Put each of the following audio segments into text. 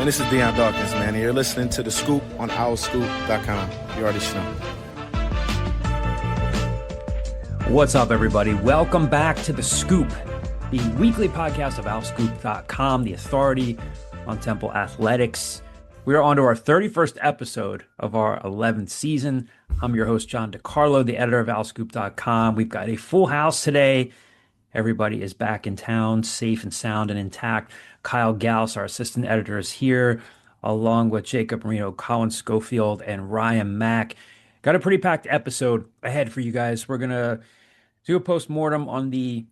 Man, this is Diane, man. And you're listening to The Scoop on OurScoop.com. You already know. What's up, everybody? Welcome back to The Scoop, the weekly podcast of OurScoop.com, the authority on Temple athletics. We are on to our 31st episode of our 11th season. I'm your host, John DeCarlo, the editor of OurScoop.com. We've got a full house today. Everybody is back in town, safe and sound and intact. Kyle Gauss, our assistant editor, is here, along with Jacob Marino, Colin Schofield, and Ryan Mack. Got a pretty packed episode ahead for you guys. We're going to do a post-mortem on the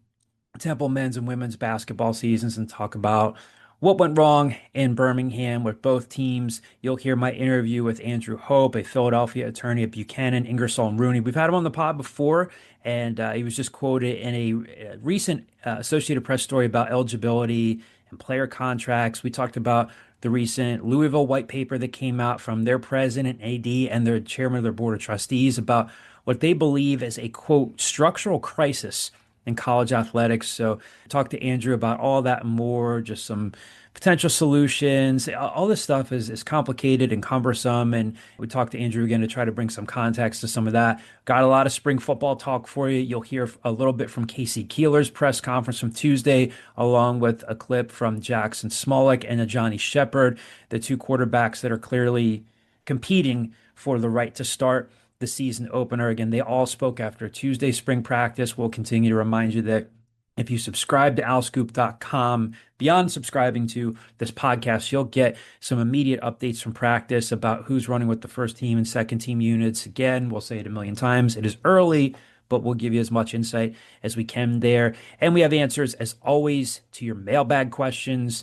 Temple men's and women's basketball seasons and talk about what went wrong in Birmingham with both teams. You'll hear my interview with Andrew Hope, a Philadelphia attorney at Buchanan, Ingersoll, and Rooney. We've had him on the pod before, and he was just quoted in a recent Associated Press story about eligibility and player contracts. We talked about the recent Louisville white paper that came out from their president, AD, and their chairman of their board of trustees about what they believe is a, quote, structural crisis in college athletics. So talk to Andrew about all that and more, just some potential solutions. All this stuff is complicated and cumbersome. And we talked to Andrew again to try to bring some context to some of that. Got a lot of spring football talk for you. You'll hear a little bit from Casey Keeler's press conference from Tuesday, along with a clip from Jaxon, Smolik, and Ajani, Sheppard, the two quarterbacks that are clearly competing for the right to start the season opener. Again, they all spoke after Tuesday spring practice. We'll continue to remind you that if you subscribe to OurScoop.com, beyond subscribing to this podcast, you'll get some immediate updates from practice about who's running with the first team and second team units. Again, we'll say it a million times. It is early, but we'll give you as much insight as we can there. And we have answers, as always, to your mailbag questions.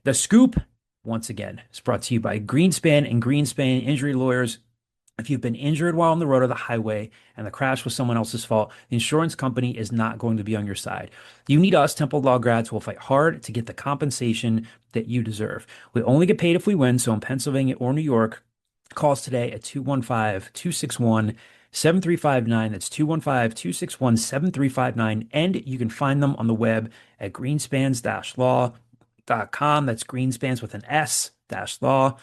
The Scoop, once again, is brought to you by Greenspan and Greenspan Injury Lawyers. If you've been injured while on the road or the highway and the crash was someone else's fault, the insurance company is not going to be on your side. You need us, Temple Law grads, who will fight hard to get the compensation that you deserve. We only get paid if we win, so in Pennsylvania or New York, call us today at 215-261-7359. That's 215-261-7359. And you can find them on the web at greenspans-law.com. That's Greenspans with an S-law.com.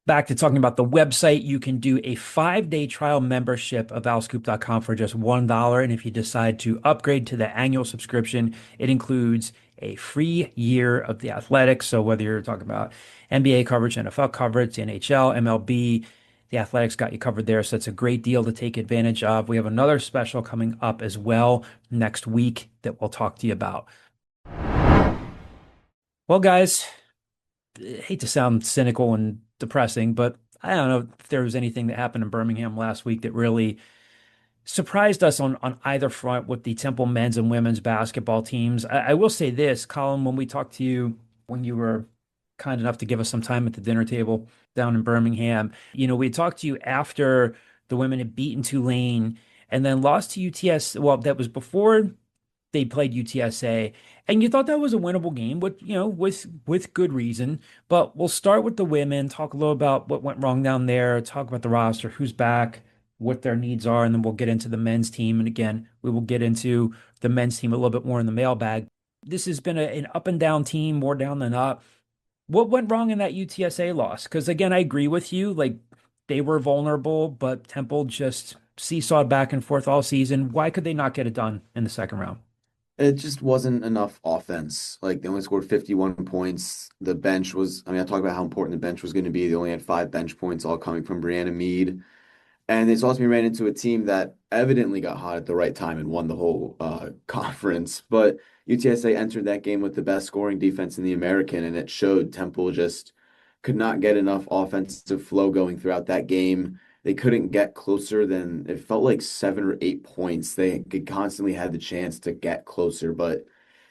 Back to talking about the website, you can do a 5-day trial membership of OurScoop.com for just $1. And if you decide to upgrade to the annual subscription, it includes a free year of the Athletics. So whether you're talking about NBA coverage, NFL coverage, NHL, MLB, the Athletics got you covered there. So it's a great deal to take advantage of. We have another special coming up as well next week that we'll talk to you about. Well, guys, I hate to sound cynical and depressing, but I don't know if there was anything that happened in Birmingham last week that really surprised us on either front with the Temple men's and women's basketball teams. I will say this, Colin, when we talked to you, when you were kind enough to give us some time at the dinner table down in Birmingham, we talked to you after the women had beaten Tulane and then lost to UTS. Well, that was before they played UTSA, and you thought that was a winnable game, with good reason. But we'll start with the women, talk a little about what went wrong down there, talk about the roster, who's back, what their needs are, and then we'll get into the men's team. And again, we will get into the men's team a little bit more in the mailbag. This has been an up and down team, more down than up. What went wrong in that UTSA loss? Because again, I agree with you, like they were vulnerable, but Temple just seesawed back and forth all season. Why could they not get it done in the second round? It just wasn't enough offense. Like they only scored 51 points. The bench was, I talked about how important the bench was going to be. They only had 5 bench points, all coming from Brianna Mead. And they ultimately ran into a team that evidently got hot at the right time and won the whole conference. But UTSA entered that game with the best scoring defense in the American, and it showed. Temple just could not get enough offensive flow going throughout that game. They couldn't get closer than, it felt like 7 or 8 points. They constantly had the chance to get closer, but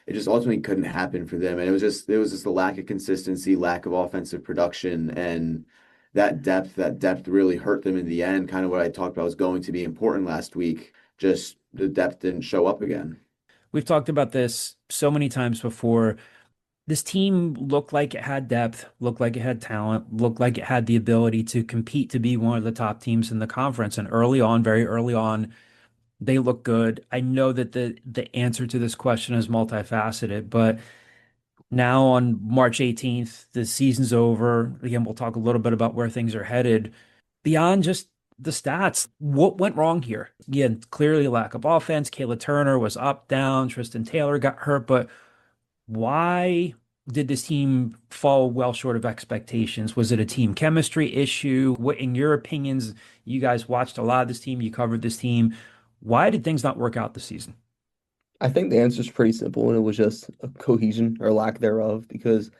it just ultimately couldn't happen for them. And it was just a lack of consistency, lack of offensive production, and that depth really hurt them in the end. Kind of what I talked about was going to be important last week. Just the depth didn't show up again. We've talked about this so many times before. This team looked like it had depth, looked like it had talent, looked like it had the ability to compete to be one of the top teams in the conference. And early on, very early on, they look good. I know that the answer to this question is multifaceted, but Now on March 18th, the season's over. Again, we'll talk a little bit about where things are headed. Beyond just the stats, what went wrong here? Again, clearly lack of offense. Kayla Turner was up, down. Tristan Taylor got hurt, but why did this team fall well short of expectations? Was it a team chemistry issue? What, in your opinions, you guys watched a lot of this team, you covered this team. Why did things not work out this season? I think the answer is pretty simple, and it was just a cohesion or lack thereof because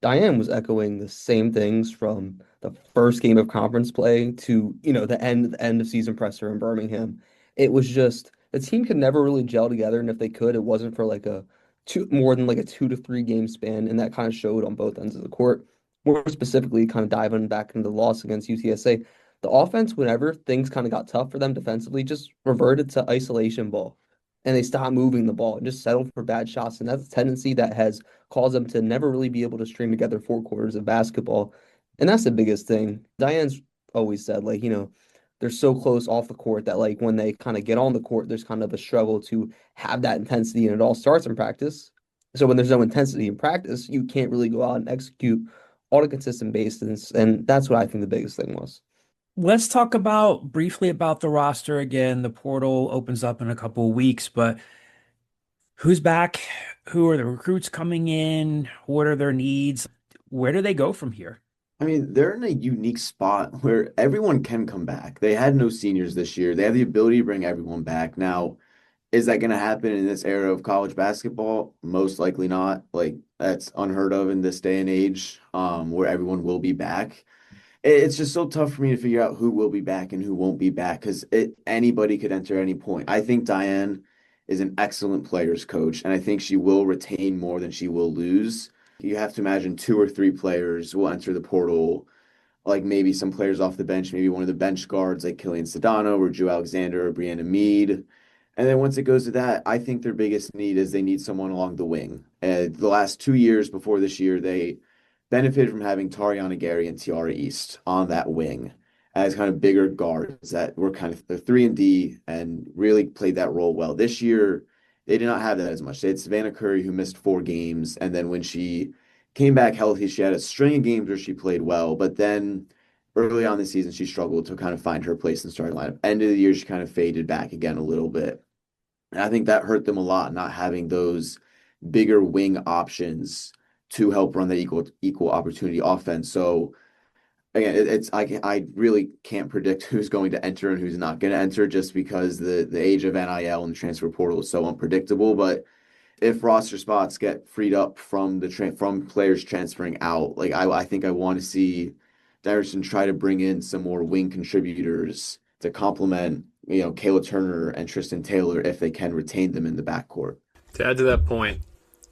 Diane was echoing the same things from the first game of conference play to, the end of season presser in Birmingham. It was just the team could never really gel together, and if they could, it wasn't for like a two more than like a 2 to 3 game span, and that kind of showed on both ends of the court. More specifically, kind of diving back into the loss against UTSA, the offense, whenever things kind of got tough for them defensively, just reverted to isolation ball. And they stopped moving the ball and just settled for bad shots. And that's a tendency that has caused them to never really be able to string together 4 quarters of basketball. And that's the biggest thing. Diane's always said, like, they're so close off the court that, like, when they kind of get on the court, there's kind of a struggle to have that intensity. And it all starts in practice. So when there's no intensity in practice, you can't really go out and execute on a consistent basis. And that's what I think the biggest thing was. Let's talk about briefly about the roster again. The portal opens up in a couple of weeks, but who's back? Who are the recruits coming in? What are their needs? Where do they go from here? I mean, they're in a unique spot where everyone can come back. They had no seniors this year. They have the ability to bring everyone back. Now, is that going to happen in this era of college basketball? Most likely not. Like, that's unheard of in this day and age, where everyone will be back. It's just so tough for me to figure out who will be back and who won't be back because anybody could enter at any point. I think Diane is an excellent players coach, and I think she will retain more than she will lose. You have to imagine 2 or 3 players will enter the portal, like maybe some players off the bench, maybe one of the bench guards like Killian Sedano or Drew Alexander or Brianna Mead. And then once it goes to that, I think their biggest need is they need someone along the wing. The last 2 years before this year, they benefited from having Tariana Gary and Tiara East on that wing as kind of bigger guards that were kind of the 3 and D and really played that role well. This year, they did not have that as much. They had Savannah Curry, who missed 4 games, and then when she came back healthy, she had a string of games where she played well, but then early on this season, she struggled to kind of find her place in the starting lineup. End of the year, she kind of faded back again a little bit. And I think that hurt them a lot, not having those bigger wing options to help run the equal opportunity offense. So again, I really can't predict who's going to enter and who's not going to enter just because the age of NIL and the transfer portal is so unpredictable. But if roster spots get freed up from from players transferring out, like I think I want to see Dyerson try to bring in some more wing contributors to complement, Kayla Turner and Tristan Taylor if they can retain them in the backcourt. To add to that point,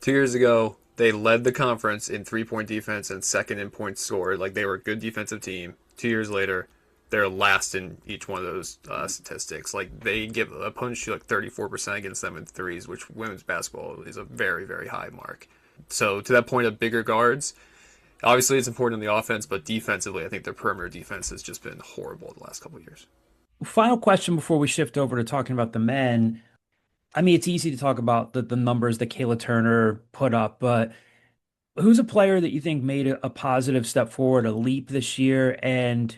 2 years ago, they led the conference in 3-point defense and second in points scored. Like, they were a good defensive team. 2 years later, they're last in each one of those statistics. Like, they give opponents shoot like 34% against them in threes, which women's basketball is a very, very high mark. So to that point of bigger guards, obviously it's important in the offense, but defensively, I think their perimeter defense has just been horrible the last couple of years. Final question before we shift over to talking about the men. I mean, it's easy to talk about the numbers that Kayla Turner put up, but who's a player that you think made a positive step forward, a leap this year? And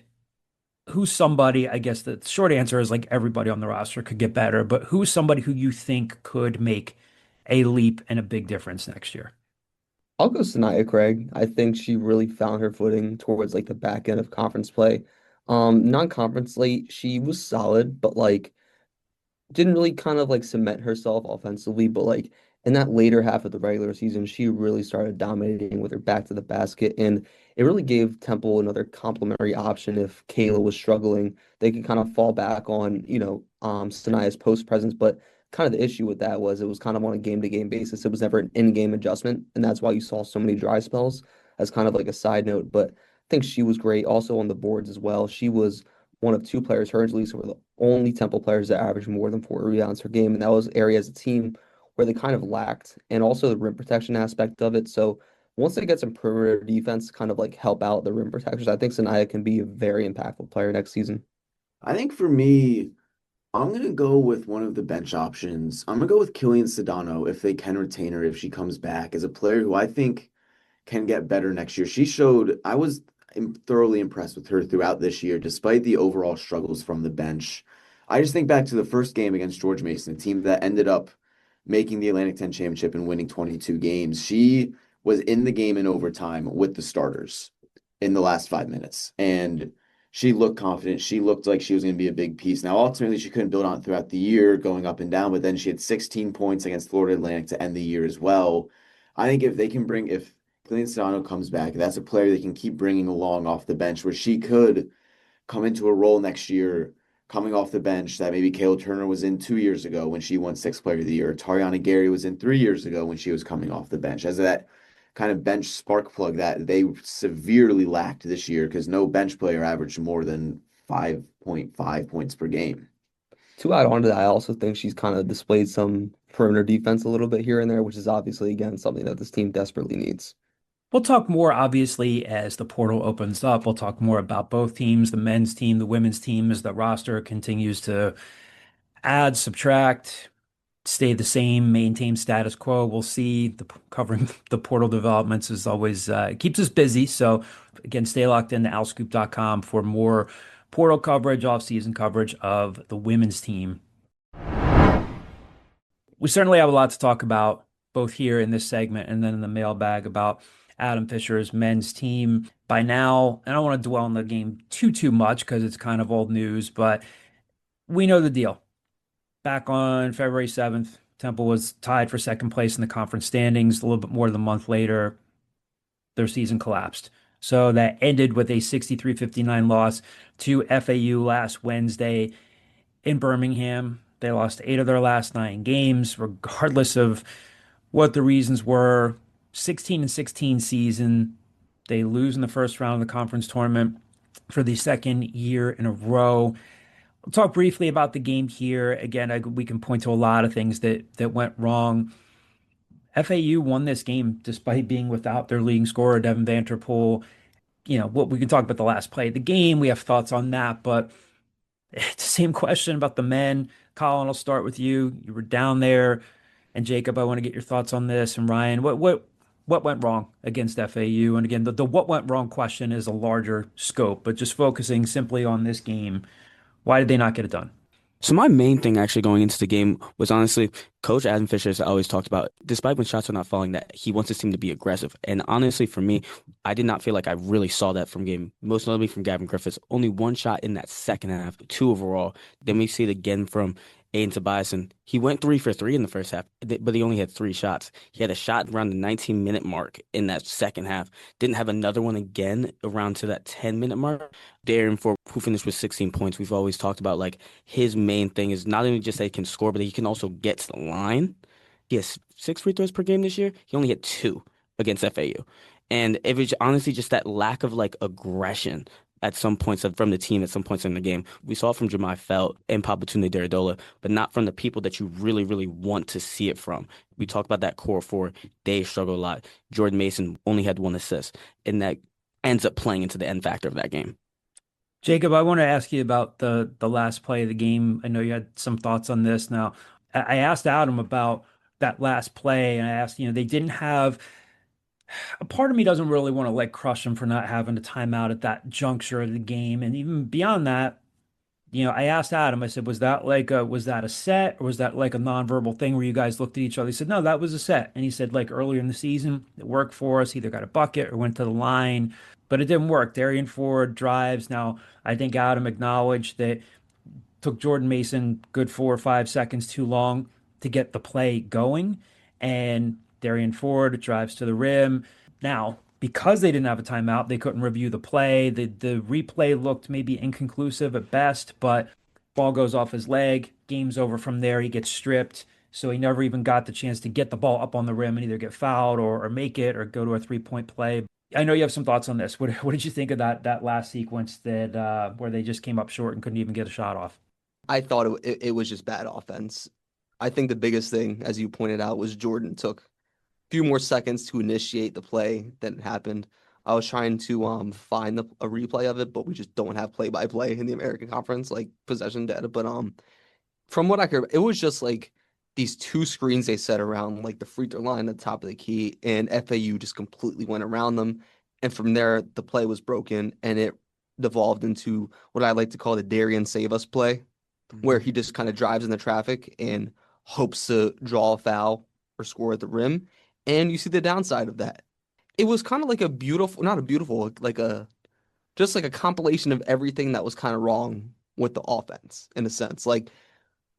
who's somebody, I guess the short answer is like everybody on the roster could get better, but who's somebody who you think could make a leap and a big difference next year? I'll go Sanaya Craig. I think she really found her footing towards like the back end of conference play. Non-conference late, she was solid, but like didn't really kind of like cement herself offensively, but like in that later half of the regular season, she really started dominating with her back to the basket, and it really gave Temple another complementary option if Kayla was struggling. They could kind of fall back on, Sanaya's post presence, but kind of the issue with that was it was kind of on a game-to-game basis. It was never an in-game adjustment, and that's why you saw so many dry spells as kind of like a side note. But I think she was great also on the boards as well. She was one of 2 players, her and Lisa were the only Temple players that averaged more than 4 rebounds per game. And that was area as a team where they kind of lacked, and also the rim protection aspect of it. So once they get some perimeter defense to kind of like help out the rim protectors, I think Sanaya can be a very impactful player next season. I think for me, I'm gonna go with one of the bench options. I'm gonna go with Killian Sedano if they can retain her if she comes back as a player who I think can get better next year. She showed I was thoroughly impressed with her throughout this year, despite the overall struggles from the bench. I just think back to the first game against George Mason, a team that ended up making the Atlantic 10 championship and winning 22 games. She was in the game in overtime with the starters in the last 5 minutes. And she looked confident. She looked like she was going to be a big piece. Now, ultimately, she couldn't build on it throughout the year, going up and down, but then she had 16 points against Florida Atlantic to end the year as well. I think if Clean Sedano comes back, that's a player they can keep bringing along off the bench where she could come into a role next year coming off the bench that maybe Kayla Turner was in 2 years ago when she won Sixth Player of the Year. Tariana Gary was in 3 years ago when she was coming off the bench. As that kind of bench spark plug that they severely lacked this year because no bench player averaged more than 5.5 points per game. To add on to that, I also think she's kind of displayed some perimeter defense a little bit here and there, which is obviously, again, something that this team desperately needs. We'll talk more, obviously, as the portal opens up. We'll talk more about both teams, the men's team, the women's team, as the roster continues to add, subtract, stay the same, maintain status quo. We'll see. Covering the portal developments is always keeps us busy. So again, stay locked in to owlscoop.com for more portal coverage, off-season coverage of the women's team. We certainly have a lot to talk about both here in this segment and then in the mailbag about Adam Fisher's men's team. By now, I don't want to dwell on the game too much because it's kind of old news, but we know the deal. Back on February 7th, Temple was tied for second place in the conference standings. A little bit more than a month later, their season collapsed. So that ended with a 63-59 loss to FAU last Wednesday in Birmingham. They lost 8 of their last 9 games, regardless of what the reasons were. 16-16 season. They lose in the first round of the conference tournament for the second year in a row. We'll talk briefly about the game here. Again, we can point to a lot of things that went wrong. FAU won this game despite being without their leading scorer, Devin Vanterpool. What we can talk about the last play of the game. We have thoughts on that, but it's the same question about the men. Colin, I'll start with you. You were down there, and Jacob, I want to get your thoughts on this. And Ryan, what went wrong against FAU? And again, the what went wrong question is a larger scope, but just focusing simply on this game, why did they not get it done? So my main thing actually going into the game was honestly, Coach Adam Fisher has always talked about, despite when shots are not falling, that he wants his team to be aggressive. And honestly, for me, I did not feel like I really saw that from game, most notably from Gavin Griffiths. Only one shot in that second half, 2 overall. Then we see it again from Aiden Tobias, and he went 3 for 3 in the first half, but he only had 3 shots. He had a shot around the 19-minute mark in that second half. Didn't have another one again around to that 10-minute mark. Darren Ford, who finished with 16 points, we've always talked about like his main thing is not only just that he can score, but he can also get to the line. He has 6 free throws per game this year. He only had 2 against FAU. And it was honestly just that lack of like aggression at some points from the team at some points in the game. We saw it from Jemai Felt and Papatunde Daradola, but not from the people that you really, really want to see it from. We talked about that core 4. They struggle a lot. Jordan Mason only had 1 assist, and that ends up playing into the end factor of that game. Jacob, I want to ask you about the last play of the game. I know you had some thoughts on this. Now, I asked Adam about that last play, and I asked, they didn't have a part of me doesn't really want to like crush them for not having a timeout at that juncture of the game. And even beyond that, I asked Adam, I said, was that a set or was that like a nonverbal thing where you guys looked at each other? He said, no, that was a set. And he said, like earlier in the season, it worked for us, either got a bucket or went to the line, but it didn't work. Darian Ford drives. Now, I think Adam acknowledged that took Jordan Mason good 4 or 5 seconds too long to get the play going. And Darian Ford drives to the rim. Now, because they didn't have a timeout, they couldn't review the play. The replay looked maybe inconclusive at best, but ball goes off his leg. Game's over from there. He gets stripped. So he never even got the chance to get the ball up on the rim and either get fouled or make it or go to a 3-point play. I know you have some thoughts on this. What did you think of that last sequence that where they just came up short and couldn't even get a shot off? I thought it was just bad offense. I think the biggest thing, as you pointed out, was Jordan took few more seconds to initiate the play than it happened. I was trying to find a replay of it, but we just don't have play-by-play in the American Conference, like possession data. But From what I could, it was just like these two screens they set around like the free throw line at the top of the key, and FAU just completely went around them. And from there, the play was broken, and it devolved into what I like to call the Darian Save Us play, where he just kind of drives in the traffic and hopes to draw a foul or score at the rim. And you see the downside of that. It was kind of like a beautiful, not a beautiful, like a just like a compilation of everything that was kind of wrong with the offense in a sense. Like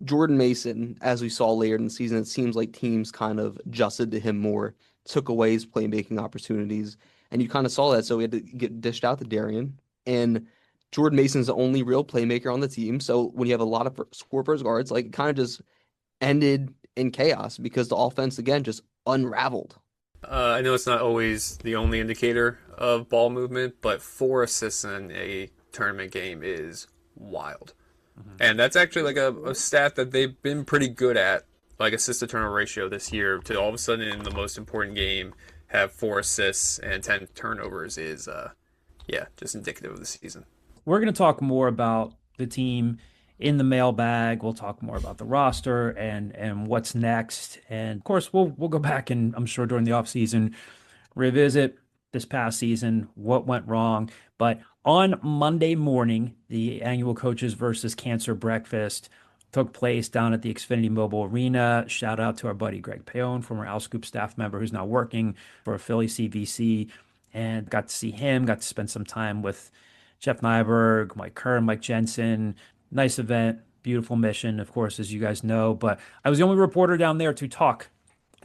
Jordan Mason, as we saw later in the season, it seems like teams kind of adjusted to him more, took away his playmaking opportunities, and you kind of saw that. So he had to get dished out to Darian, and Jordan Mason's the only real playmaker on the team. So when you have a lot of score first guards, like it kind of just ended in chaos because the offense again just unraveled. I know it's not always the only indicator of ball movement, but 4 assists in a tournament game is wild. And that's actually like a stat that they've been pretty good at, like assist to turnover ratio this year, to all of a sudden in the most important game have 4 assists and 10 turnovers is, just indicative of the season. We're going to talk more about the team in the mailbag. We'll talk more about the roster and what's next. And of course, we'll go back and I'm sure during the offseason revisit this past season, what went wrong. But on Monday morning, the annual Coaches versus Cancer breakfast took place down at the Xfinity Mobile Arena. Shout out to our buddy Greg Paone, former Al Scoop staff member who's now working for Philly CVC, and got to see him, got to spend some time with Jeff Nyberg, Mike Kern, Mike Jensen. Nice event, beautiful mission, of course, as you guys know. But I was the only reporter down there to talk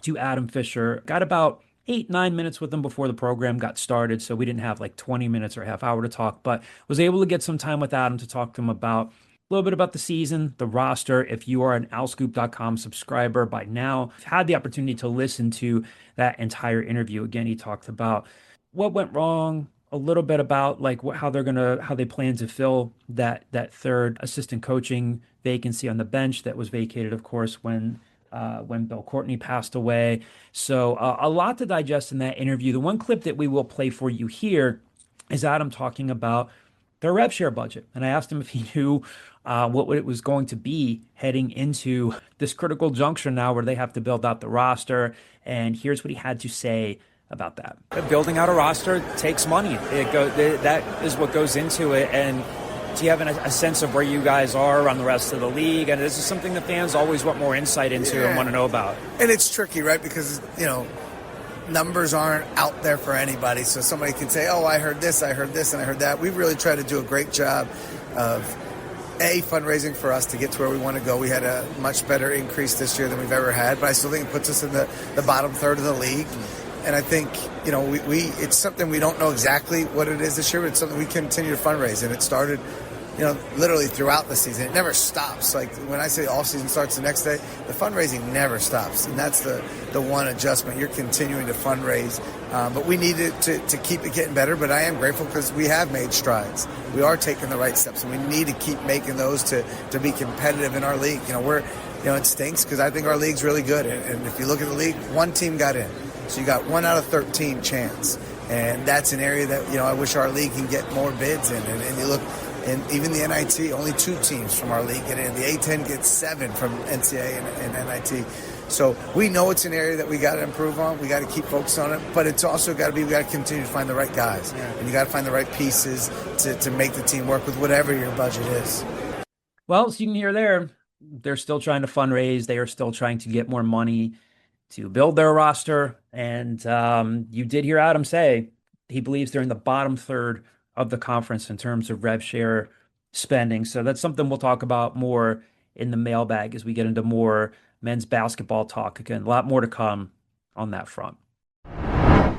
to Adam Fisher. Got about 8-9 minutes with him before the program got started, so we didn't have like 20 minutes or a half hour to talk, but was able to get some time with Adam to talk to him about a little bit about the season, the roster. If you are an owlscoop.com subscriber by now, I've had the opportunity to listen to that entire interview. Again, he talked about what went wrong, a little bit about like how they plan to fill that third assistant coaching vacancy on the bench that was vacated, of course, when Bill Courtney passed away. So a lot to digest in that interview. The one clip that we will play for you here is Adam talking about their rev share budget. And I asked him if he knew what it was going to be heading into this critical juncture now where they have to build out the roster. And here's what he had to say about that. Building out a roster takes money. That is what goes into it. And do you have a sense of where you guys are on the rest of the league? And this is something the fans always want more insight into and want to know about. And it's tricky, right? Because, numbers aren't out there for anybody. So somebody can say, oh, I heard this, and I heard that. We really try to do a great job of, fundraising for us to get to where we want to go. We had a much better increase this year than we've ever had, but I still think it puts us in the bottom third of the league. And I think, it's something we don't know exactly what it is this year, but it's something we continue to fundraise. And it started, literally throughout the season. It never stops. Like when I say off season starts the next day, the fundraising never stops. And that's the one adjustment. You're continuing to fundraise. But we need to keep it getting better. But I am grateful because we have made strides. We are taking the right steps, and we need to keep making those to be competitive in our league. It stinks because I think our league's really good. And if you look at the league, one team got in. So you got 1 out of 13 chance. And that's an area that, I wish our league can get more bids in. And you look, and even the NIT, only 2 teams from our league get in. The A10 gets 7 from NCAA and NIT. So we know it's an area that we got to improve on. We got to keep focused on it. But it's also got to be, we got to continue to find the right guys. And you got to find the right pieces to make the team work with whatever your budget is. Well, as you can hear there, they're still trying to fundraise. They are still trying to get more money to build their roster. And you did hear Adam say he believes they're in the bottom third of the conference in terms of rev share spending. So that's something we'll talk about more in the mailbag as we get into more men's basketball talk. Again, a lot more to come on that front. All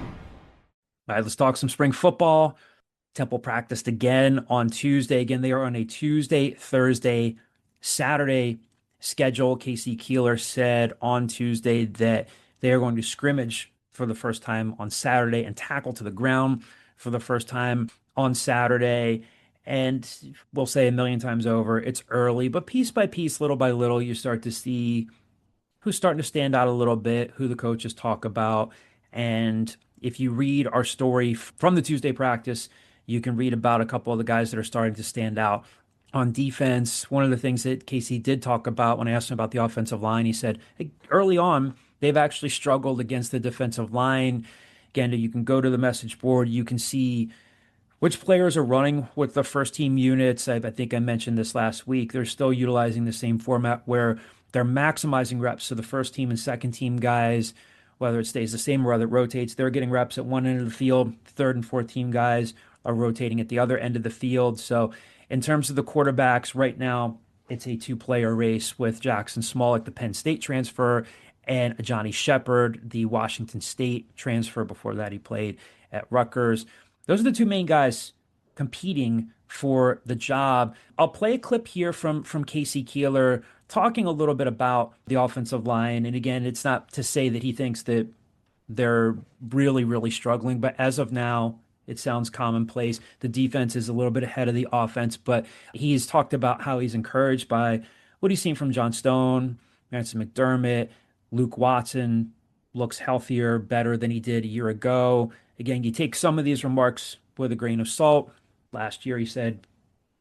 right, let's talk some spring football. Temple practiced again on Tuesday. Again, they are on a Tuesday, Thursday, Saturday schedule. Casey Keeler said on Tuesday that they are going to scrimmage for the first time on Saturday and tackle to the ground for the first time on Saturday. And we'll say a million times over, it's early, but piece by piece, little by little, you start to see who's starting to stand out a little bit, who the coaches talk about. And if you read our story from the Tuesday practice, you can read about a couple of the guys that are starting to stand out on defense. One of the things that Casey did talk about when I asked him about the offensive line, he said early on, they've actually struggled against the defensive line. Again, you can go to the message board, you can see which players are running with the first team units. I think I mentioned this last week. They're still utilizing the same format where they're maximizing reps. So the first team and second team guys, whether it stays the same or whether it rotates, they're getting reps at one end of the field. Third and fourth team guys are rotating at the other end of the field. So in terms of the quarterbacks, right now, it's a two-player race with Jaxon Smolik, the Penn State transfer, and Ajani Sheppard, the Washington State transfer. Before that, he played at Rutgers. Those are the two main guys competing for the job. I'll play a clip here from Casey Keeler talking a little bit about the offensive line. And again, it's not to say that he thinks that they're really, really struggling, but as of now, it sounds commonplace. The defense is a little bit ahead of the offense, but he's talked about how he's encouraged by what he's seen from John Stone, Ransom McDermott, Luke Watson looks healthier, better than he did a year ago. Again, you take some of these remarks with a grain of salt. Last year, he said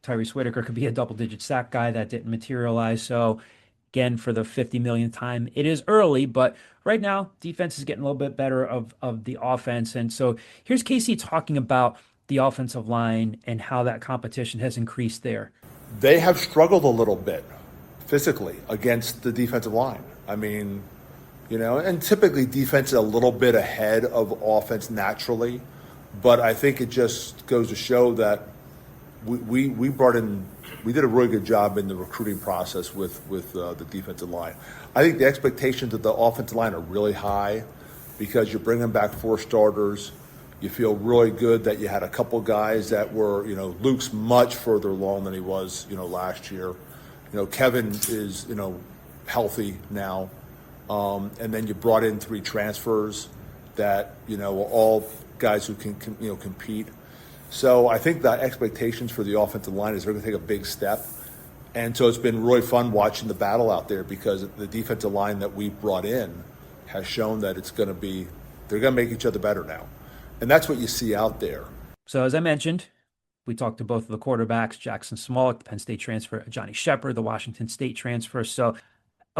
Tyrese Whitaker could be a double-digit sack guy. That didn't materialize. So, again, for the 50 millionth time, it is early, but right now, defense is getting a little bit better of the offense. And so here's Casey talking about the offensive line and how that competition has increased there. They have struggled a little bit physically against the defensive line. I mean, and typically defense is a little bit ahead of offense naturally, but I think it just goes to show that we did a really good job in the recruiting process with the defensive line. I think the expectations of the offensive line are really high because you're bringing back 4 starters. You feel really good that you had a couple guys that were, Luke's much further along than he was, last year. Kevin is, healthy now. And then you brought in 3 transfers that, are all guys who can compete. So I think the expectations for the offensive line is they're going to take a big step. And so it's been really fun watching the battle out there because the defensive line that we brought in has shown that they're going to make each other better now. And that's what you see out there. So as I mentioned, we talked to both of the quarterbacks, Jaxon Smolik, the Penn State transfer, Ajani Sheppard, the Washington State transfer. So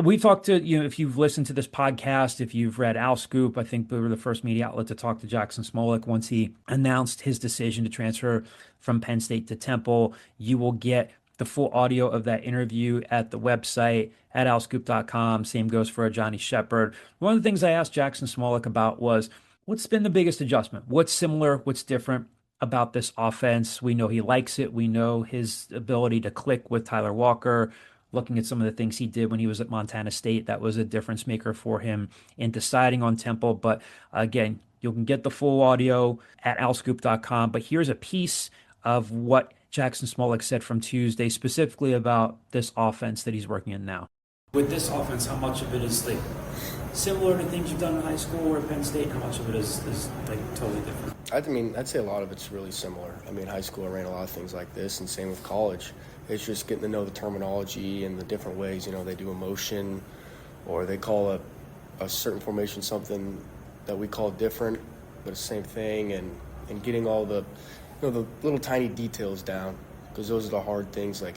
we talked to, if you've listened to this podcast, if you've read Al Scoop, I think we were the first media outlet to talk to Jaxon Smolik once he announced his decision to transfer from Penn State to Temple. You will get the full audio of that interview at the website at alscoop.com. Same goes for Ajani Sheppard. One of the things I asked Jaxon Smolik about was, what's been the biggest adjustment? What's similar? What's different about this offense? We know he likes it. We know his ability to click with Tyler Walker. Looking at some of the things he did when he was at Montana State, that was a difference maker for him in deciding on Temple. But again, you can get the full audio at alscoop.com. But here's a piece of what Jaxon Smolik said from Tuesday, specifically about this offense that he's working in now. With this offense, how much of it is like similar to things you've done in high school or Penn State? How much of it is like totally different? I'd say a lot of it's really similar. High school I ran a lot of things like this, and same with college. It's just getting to know the terminology and the different ways, they do a motion or they call a certain formation something that we call different, but it's the same thing, and getting all the, the little tiny details down, because those are the hard things. Like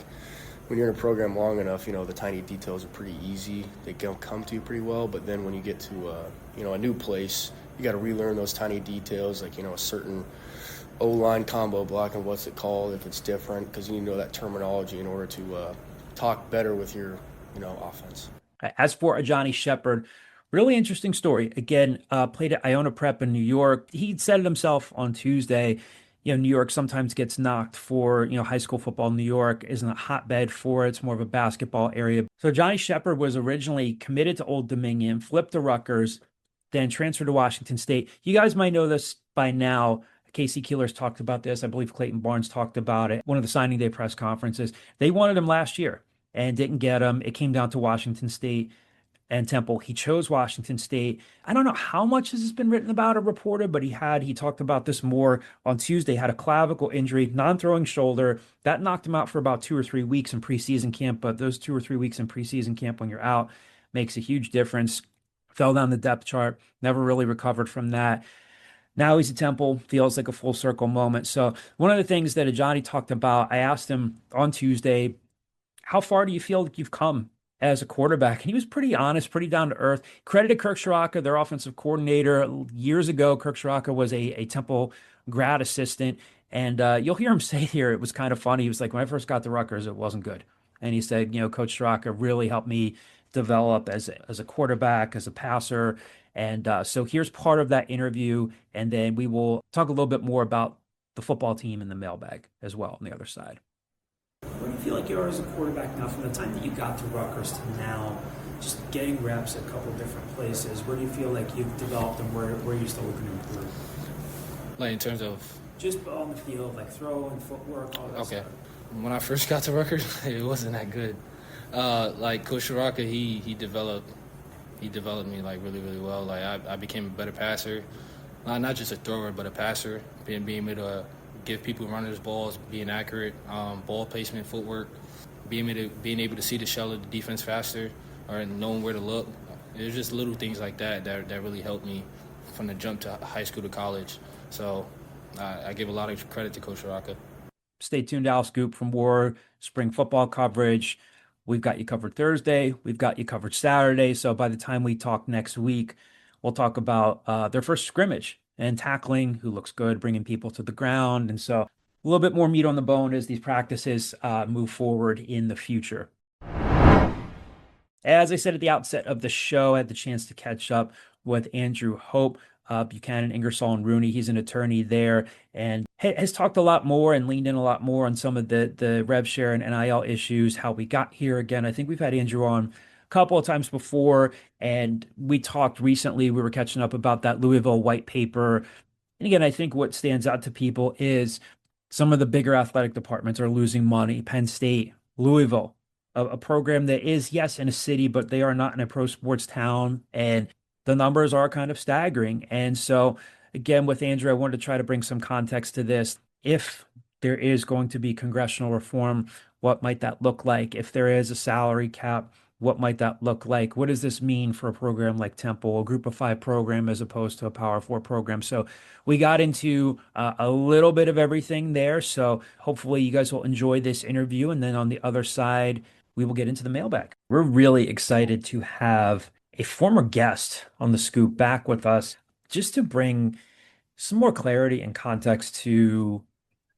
when you're in a program long enough, the tiny details are pretty easy. They come to you pretty well, but then when you get to, a new place, you got to relearn those tiny details, like, a certain O-line combo block and what's it called if it's different, because you need to know that terminology in order to talk better with your offense. As for Ajani Sheppard, really interesting story. Again, played at Iona Prep in New York. He said it himself on Tuesday. New York sometimes gets knocked for, high school football. New York isn't a hotbed for it. It's more of a basketball area. So Ajani Sheppard was originally committed to Old Dominion, flipped to Rutgers, then transferred to Washington State. You guys might know this by now. Casey Keeler's talked about this. I believe Clayton Barnes talked about it. One of the signing day press conferences. They wanted him last year and didn't get him. It came down to Washington State and Temple. He chose Washington State. I don't know how much this has been written about or reported, but he talked about this more on Tuesday, had a clavicle injury, non-throwing shoulder. That knocked him out for about 2 or 3 weeks in preseason camp. But those 2 or 3 weeks in preseason camp when you're out makes a huge difference. Fell down the depth chart, never really recovered from that. Now he's at Temple, feels like a full circle moment. So one of the things that Ajani talked about, I asked him on Tuesday, how far do you feel like you've come as a quarterback? And he was pretty honest, pretty down to earth. Credited Kirk Ciarrocca, their offensive coordinator. Years ago, Kirk Ciarrocca was a Temple grad assistant. And you'll hear him say here, it was kind of funny. He was like, when I first got to Rutgers, it wasn't good. And he said, Coach Ciarrocca really helped me develop as a quarterback, as a passer. And so here's part of that interview. And then we will talk a little bit more about the football team and the mailbag as well on the other side. Where do you feel like you are as a quarterback now from the time that you got to Rutgers to now, just getting reps at a couple of different places? Where do you feel like you've developed and where are you still looking to improve? Like in terms of? Just on the field, like throwing, footwork, all that stuff. When I first got to Rutgers, it wasn't that good. Like Coach Ciarrocca, he developed me like really, really well. Like I became a better passer, not just a thrower, but a passer, being able to give people runners balls, being accurate, ball placement, footwork, being able to see the shell of the defense faster, or knowing where to look. There's just little things like that really helped me from the jump to high school to college. So I give a lot of credit to Coach Ciarrocca. Stay tuned to Al Scoop for more spring football coverage. We've got you covered Thursday. We've got you covered Saturday. So by the time we talk next week, we'll talk about their first scrimmage and tackling, who looks good, bringing people to the ground. And so a little bit more meat on the bone as these practices move forward in the future. As I said at the outset of the show, I had the chance to catch up with Andrew Hope, Buchanan, Ingersoll, and Rooney. He's an attorney there and has talked a lot more and leaned in a lot more on some of the rev share and NIL issues, how we got here. Again, I think we've had Andrew on a couple of times before, and we talked recently, we were catching up about that Louisville white paper. And again, I think what stands out to people is some of the bigger athletic departments are losing money. Penn State, Louisville, a program that is, yes, in a city, but they are not in a pro sports town. And the numbers are kind of staggering. And so, again, with Andrew, I wanted to try to bring some context to this. If there is going to be congressional reform, what might that look like? If there is a salary cap, what might that look like? What does this mean for a program like Temple, a Group of 5 program as opposed to a Power 4 program? So we got into a little bit of everything there. So hopefully you guys will enjoy this interview. And then on the other side, we will get into the mailbag. We're really excited to have a former guest on the Scoop back with us just to bring some more clarity and context to,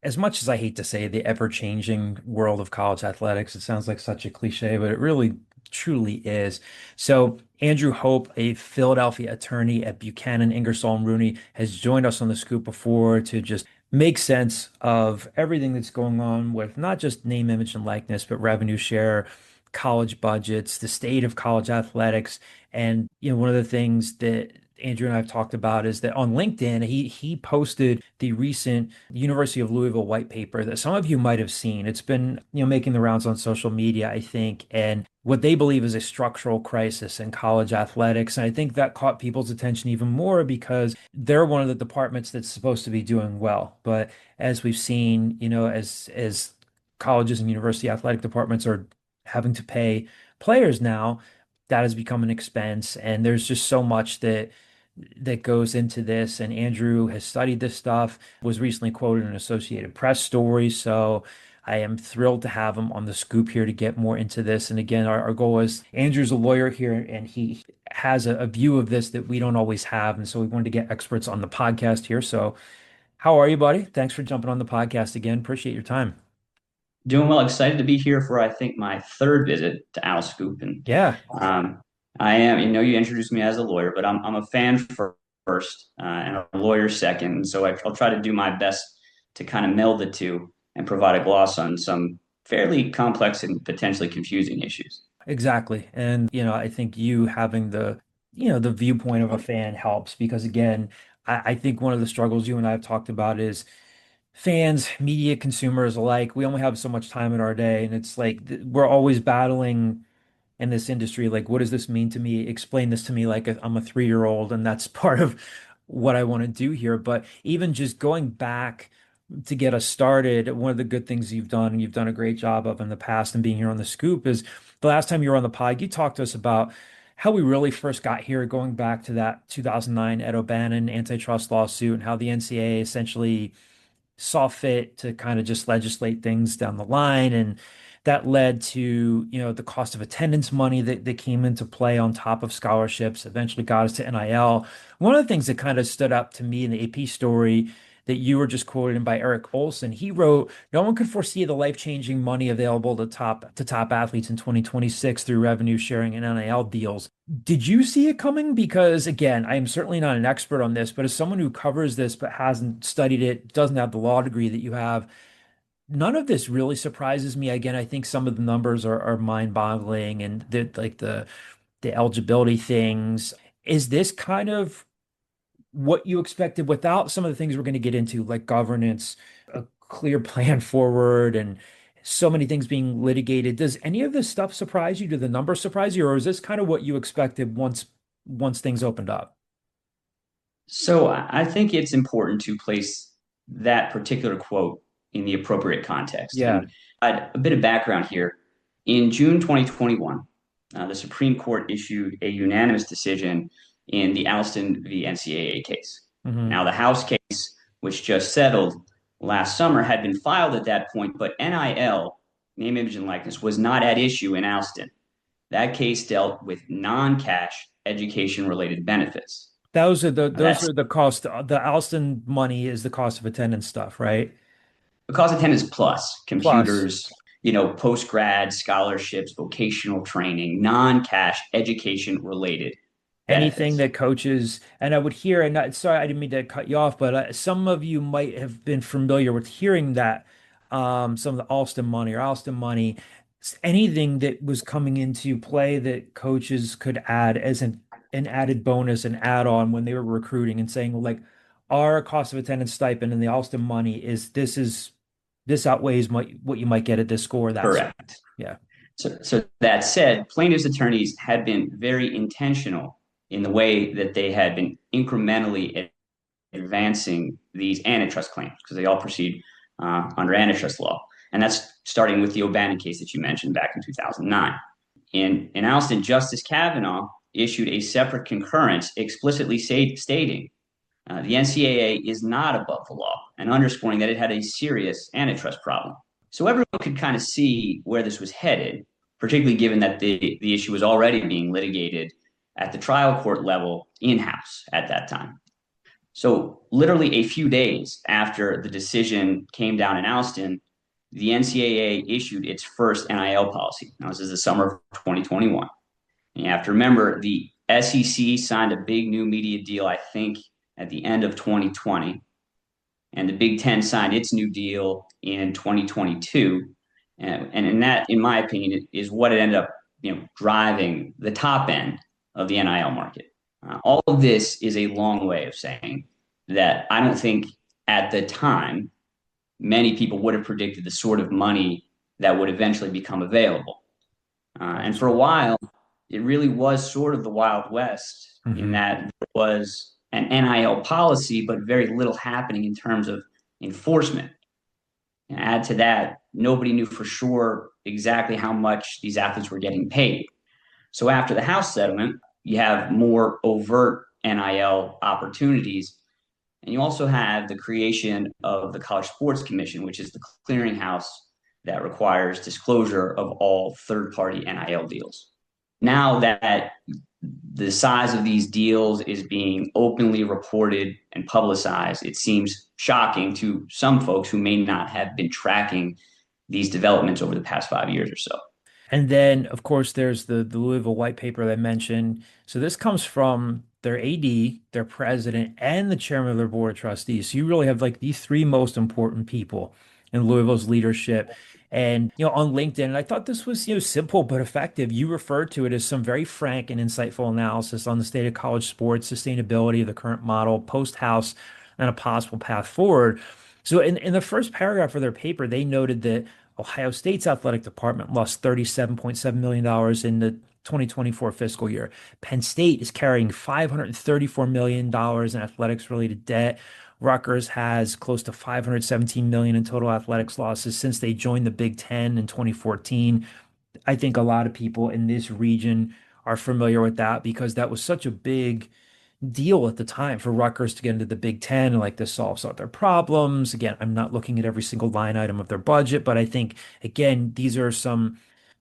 as much as I hate to say, the ever-changing world of college athletics. It sounds like such a cliche, but it really truly is. So Andrew Hope, a Philadelphia attorney at Buchanan, Ingersoll, and Rooney, has joined us on the Scoop before to just make sense of everything that's going on with not just name, image, and likeness, but revenue share, college budgets, the state of college athletics. And, one of the things that Andrew and I have talked about is that on LinkedIn, he posted the recent University of Louisville white paper that some of you might have seen. It's been, making the rounds on social media, I think, and what they believe is a structural crisis in college athletics. And I think that caught people's attention even more because they're one of the departments that's supposed to be doing well. But as we've seen, as colleges and university athletic departments are having to pay players now, that has become an expense. And there's just so much that goes into this. And Andrew has studied this stuff, was recently quoted in an Associated Press story. So I am thrilled to have him on the Scoop here to get more into this. And again, our goal is Andrew's a lawyer here and he has a view of this that we don't always have. And so we wanted to get experts on the podcast here. So how are you, buddy? Thanks for jumping on the podcast again. Appreciate your time. Doing well. Excited to be here for, I think, my third visit to Al Scoop. And yeah, I am, you introduced me as a lawyer, but I'm a fan first and a lawyer second. And so I'll try to do my best to kind of meld the two and provide a gloss on some fairly complex and potentially confusing issues. Exactly. And, I think you having the viewpoint of a fan helps because, again, I think one of the struggles you and I have talked about is fans, media consumers alike, we only have so much time in our day. And it's like we're always battling in this industry. Like, what does this mean to me? Explain this to me like I'm a 3-year-old. And that's part of what I want to do here. But even just going back to get us started, one of the good things you've done, and you've done a great job of in the past and being here on the Scoop, is the last time you were on the pod, you talked to us about how we really first got here, going back to that 2009 Ed O'Bannon antitrust lawsuit and how the NCAA essentially saw fit to kind of just legislate things down the line. And that led to, the cost of attendance money that came into play on top of scholarships, eventually got us to NIL. One of the things that kind of stood up to me in the AP story that you were just quoted by Eric Olson, he wrote, no one could foresee the life-changing money available to top athletes in 2026 through revenue sharing and NIL deals. Did you see it coming? Because again, I am certainly not an expert on this, but as someone who covers this but hasn't studied it, doesn't have the law degree that you have, none of this really surprises me. Again, I think some of the numbers are mind-boggling, and the eligibility things. Is this kind of what you expected without some of the things we're going to get into, like governance, a clear plan forward, and so many things being litigated? Does any of this stuff surprise you? Do the numbers surprise you, or is this kind of what you expected once things opened up? So I think it's important to place that particular quote in the appropriate context. Yeah. And a bit of background here. In June 2021, the Supreme Court issued a unanimous decision in the Alston v. NCAA case. Now, the House case, which just settled last summer, had been filed at that point, but NIL, name, image, and likeness, was not at issue in Alston. That case dealt with non-cash education-related benefits. Those are the cost. The Alston money is the cost of attendance stuff, right? The cost of attendance plus computers, post-grad scholarships, vocational training, non-cash education-related anything benefits. that coaches, and I would hear, and sorry, I didn't mean to cut you off, but some of you might have been familiar with hearing that some of the Alston money, anything that was coming into play that coaches could add as an added bonus, an add-on when they were recruiting, and saying, well, like, our cost of attendance stipend and the Alston money this outweighs what you might get at this score. That's correct. Yeah. So that said, plaintiffs' attorneys had been very intentional in the way that they had been incrementally advancing these antitrust claims, because they all proceed under antitrust law. And that's starting with the O'Bannon case that you mentioned back in 2009. In Alston, Justice Kavanaugh issued a separate concurrence explicitly stating the NCAA is not above the law, and underscoring that it had a serious antitrust problem. So everyone could kind of see where this was headed, particularly given that the issue was already being litigated at the trial court level in-house at that time. So literally a few days after the decision came down in Alston, the NCAA issued its first NIL policy. Now, this is the summer of 2021. And you have to remember, the SEC signed a big new media deal, I think, at the end of 2020. And the Big Ten signed its new deal in 2022. And in that, in my opinion, is what it ended up driving the top end of the NIL market. All of this is a long way of saying that I don't think at the time many people would have predicted the sort of money that would eventually become available. And for a while, it really was sort of the Wild West in that there was an NIL policy, but very little happening in terms of enforcement. And add to that, nobody knew for sure exactly how much these athletes were getting paid. So after the House settlement, you have more overt NIL opportunities. And you also have the creation of the College Sports Commission, which is the clearinghouse that requires disclosure of all third-party NIL deals. Now that the size of these deals is being openly reported and publicized, it seems shocking to some folks who may not have been tracking these developments over the past 5 years or so. And then, of course, there's the Louisville white paper that I mentioned. So this comes from their AD, their president, and the chairman of their board of trustees. So you really have like the three most important people in Louisville's leadership. And, on LinkedIn, and I thought this was, simple but effective. You referred to it as some very frank and insightful analysis on the state of college sports, sustainability of the current model, post-House, and a possible path forward. So in the first paragraph of their paper, they noted that Ohio State's athletic department lost $37.7 million in the 2024 fiscal year. Penn State is carrying $534 million in athletics-related debt. Rutgers has close to $517 million in total athletics losses since they joined the Big Ten in 2014. I think a lot of people in this region are familiar with that because that was such a big deal at the time for Rutgers to get into the Big Ten and like this solves all their problems. Again, I'm not looking at every single line item of their budget, but I think again, these are some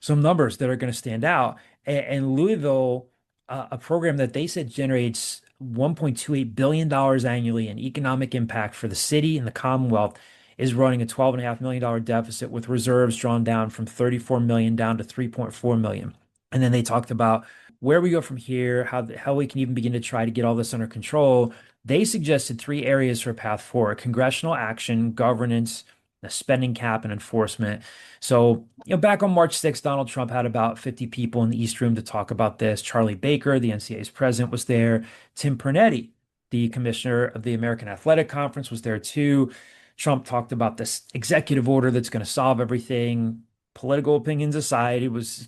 numbers that are going to stand out. And Louisville, a program that they said generates $1.28 billion annually in economic impact for the city and the Commonwealth, is running a $12.5 million deficit with reserves drawn down from 34 million down to 3.4 million. And then they talked about where we go from here, how we can even begin to try to get all this under control. They suggested three areas for a path forward: congressional action, governance, the spending cap, and enforcement. So, back on March 6th, Donald Trump had about 50 people in the East Room to talk about this. Charlie Baker, the NCAA's president, was there. Tim Pernetti, the commissioner of the American Athletic Conference, was there too. Trump talked about this executive order that's going to solve everything. Political opinions aside, it was,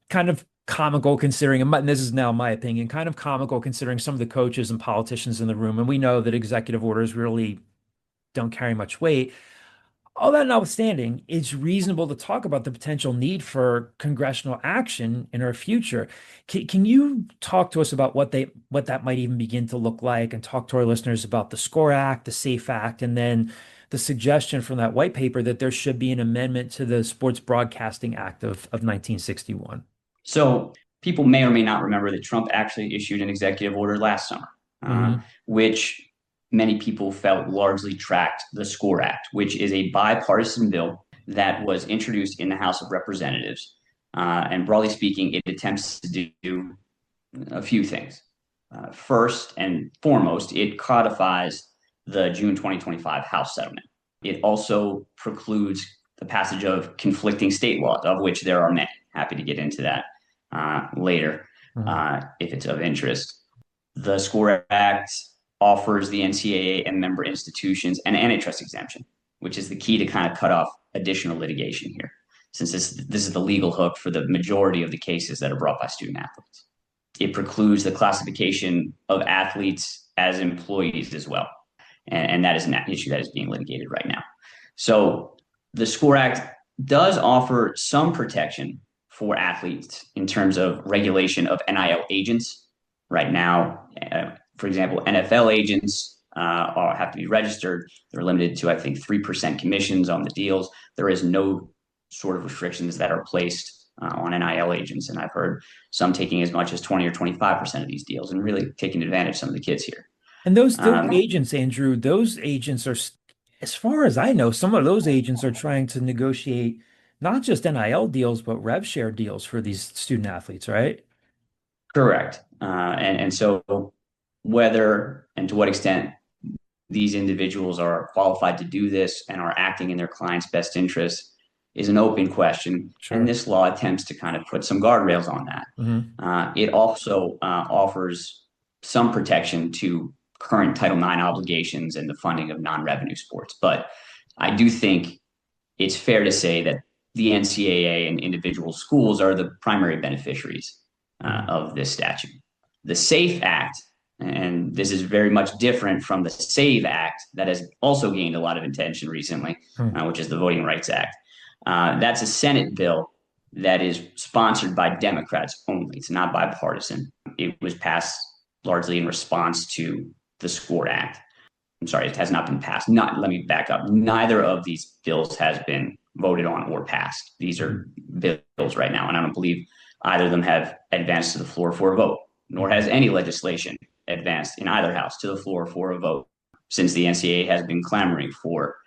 kind of comical considering, and this is now my opinion, kind of comical considering some of the coaches and politicians in the room. And we know that executive orders really don't carry much weight. All that notwithstanding, it's reasonable to talk about the potential need for congressional action in our future. Can you talk to us about what that might even begin to look like, and talk to our listeners about the SCORE Act, the SAFE Act, and then the suggestion from that white paper that there should be an amendment to the Sports Broadcasting Act of 1961? So people may or may not remember that Trump actually issued an executive order last summer, which many people felt largely tracked the SCORE Act, which is a bipartisan bill that was introduced in the House of Representatives. And broadly speaking, it attempts to do a few things. First and foremost, it codifies the June 2025 House settlement. It also precludes the passage of conflicting state laws, of which there are many. Happy to get into that later if it's of interest. The SCORE Act offers the NCAA and member institutions an antitrust exemption, which is the key to kind of cut off additional litigation here, since this is the legal hook for the majority of the cases that are brought by student athletes. It precludes the classification of athletes as employees as well, and that is an issue that is being litigated right now. So the SCORE Act does offer some protection for athletes in terms of regulation of NIL agents. Right now, for example, NFL agents have to be registered. They're limited to, I think, 3% commissions on the deals. There is no sort of restrictions that are placed on NIL agents. And I've heard some taking as much as 20 or 25% of these deals and really taking advantage of some of the kids here. And those agents, Andrew, those agents are, as far as I know, some of those agents are trying to negotiate not just NIL deals, but rev share deals for these student athletes, right? Correct. And so whether and to what extent these individuals are qualified to do this and are acting in their client's best interest is an open question. Sure. And this law attempts to kind of put some guardrails on that. It also offers some protection to current Title IX obligations and the funding of non-revenue sports. But I do think it's fair to say that the NCAA and individual schools are the primary beneficiaries of this statute. The SAFE Act, and this is very much different from the SAVE Act that has also gained a lot of attention recently, which is the Voting Rights Act. That's a Senate bill that is sponsored by Democrats only. It's not bipartisan. It was passed largely in response to the SCORE Act. I'm sorry, it has not been passed. Let me back up. Neither of these bills has been voted on or passed. These are bills right now, and I don't believe either of them have advanced to the floor for a vote, nor has any legislation advanced in either house to the floor for a vote since the NCAA has been clamoring for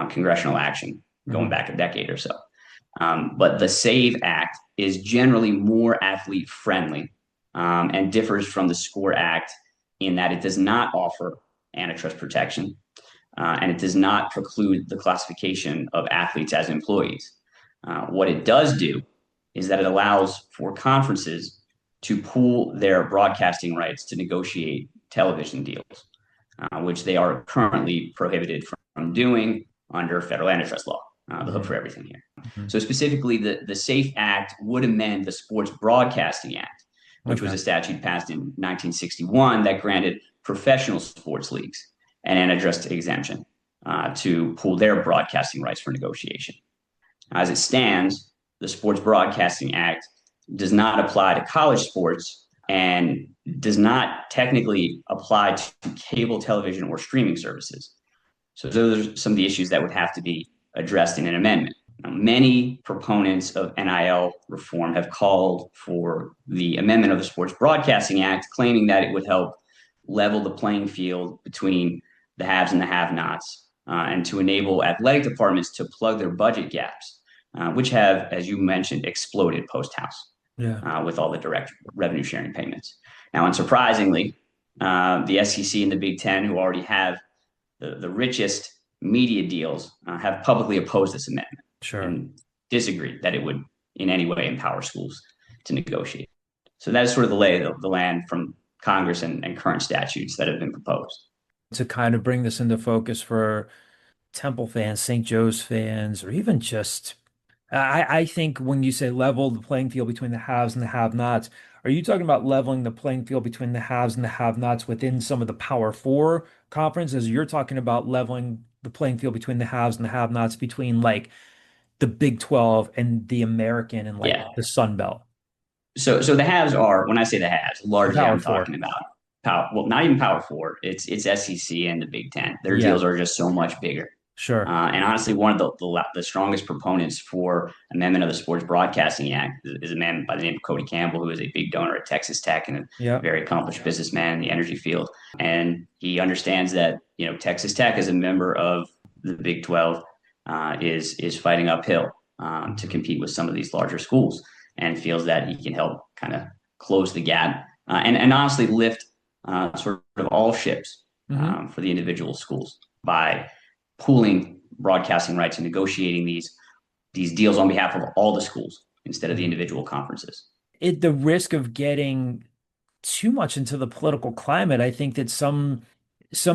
congressional action going back a decade or so. But the SAVE Act is generally more athlete friendly and differs from the SCORE Act in that it does not offer antitrust protection and it does not preclude the classification of athletes as employees. What it does do is that it allows for conferences to pool their broadcasting rights to negotiate television deals, which they are currently prohibited from doing under federal antitrust law, the hook for everything here. So specifically, the SAFE Act would amend the Sports Broadcasting Act, which was a statute passed in 1961 that granted professional sports leagues an antitrust exemption to pool their broadcasting rights for negotiation. As it stands, the Sports Broadcasting Act does not apply to college sports and does not technically apply to cable television or streaming services. So those are some of the issues that would have to be addressed in an amendment. Now, many proponents of NIL reform have called for the amendment of the Sports Broadcasting Act, claiming that it would help level the playing field between the haves and the have-nots, and to enable athletic departments to plug their budget gaps, which have, as you mentioned, exploded post-House with all the direct revenue sharing payments. Now, unsurprisingly, the SEC and the Big Ten, who already have the richest media deals, have publicly opposed this amendment and disagreed that it would in any way empower schools to negotiate. So that is sort of the lay of the land from Congress and current statutes that have been proposed. To kind of bring this into focus for Temple fans, St. Joe's fans, or even just, I think when you say level the playing field between the haves and the have-nots, are you talking about leveling the playing field between the haves and the have-nots within some of the Power Four conferences? You're talking about leveling the playing field between the haves and the have-nots between like the Big 12 and the American and like the Sun Belt. So the haves are, when I say the haves, largely I'm Four. talking about well, not even Power Four. It's SEC and the Big Ten. Their deals are just so much bigger. Sure. And honestly, one of the strongest proponents for amendment of the Sports Broadcasting Act is a man by the name of Cody Campbell, who is a big donor at Texas Tech and a very accomplished businessman in the energy field. And he understands that, Texas Tech as a member of the Big 12 is fighting uphill to compete with some of these larger schools, and feels that he can help kind of close the gap and honestly lift sort of all ships for the individual schools by pooling broadcasting rights and negotiating these deals on behalf of all the schools instead of the individual conferences. The risk of getting too much into the political climate, I think that some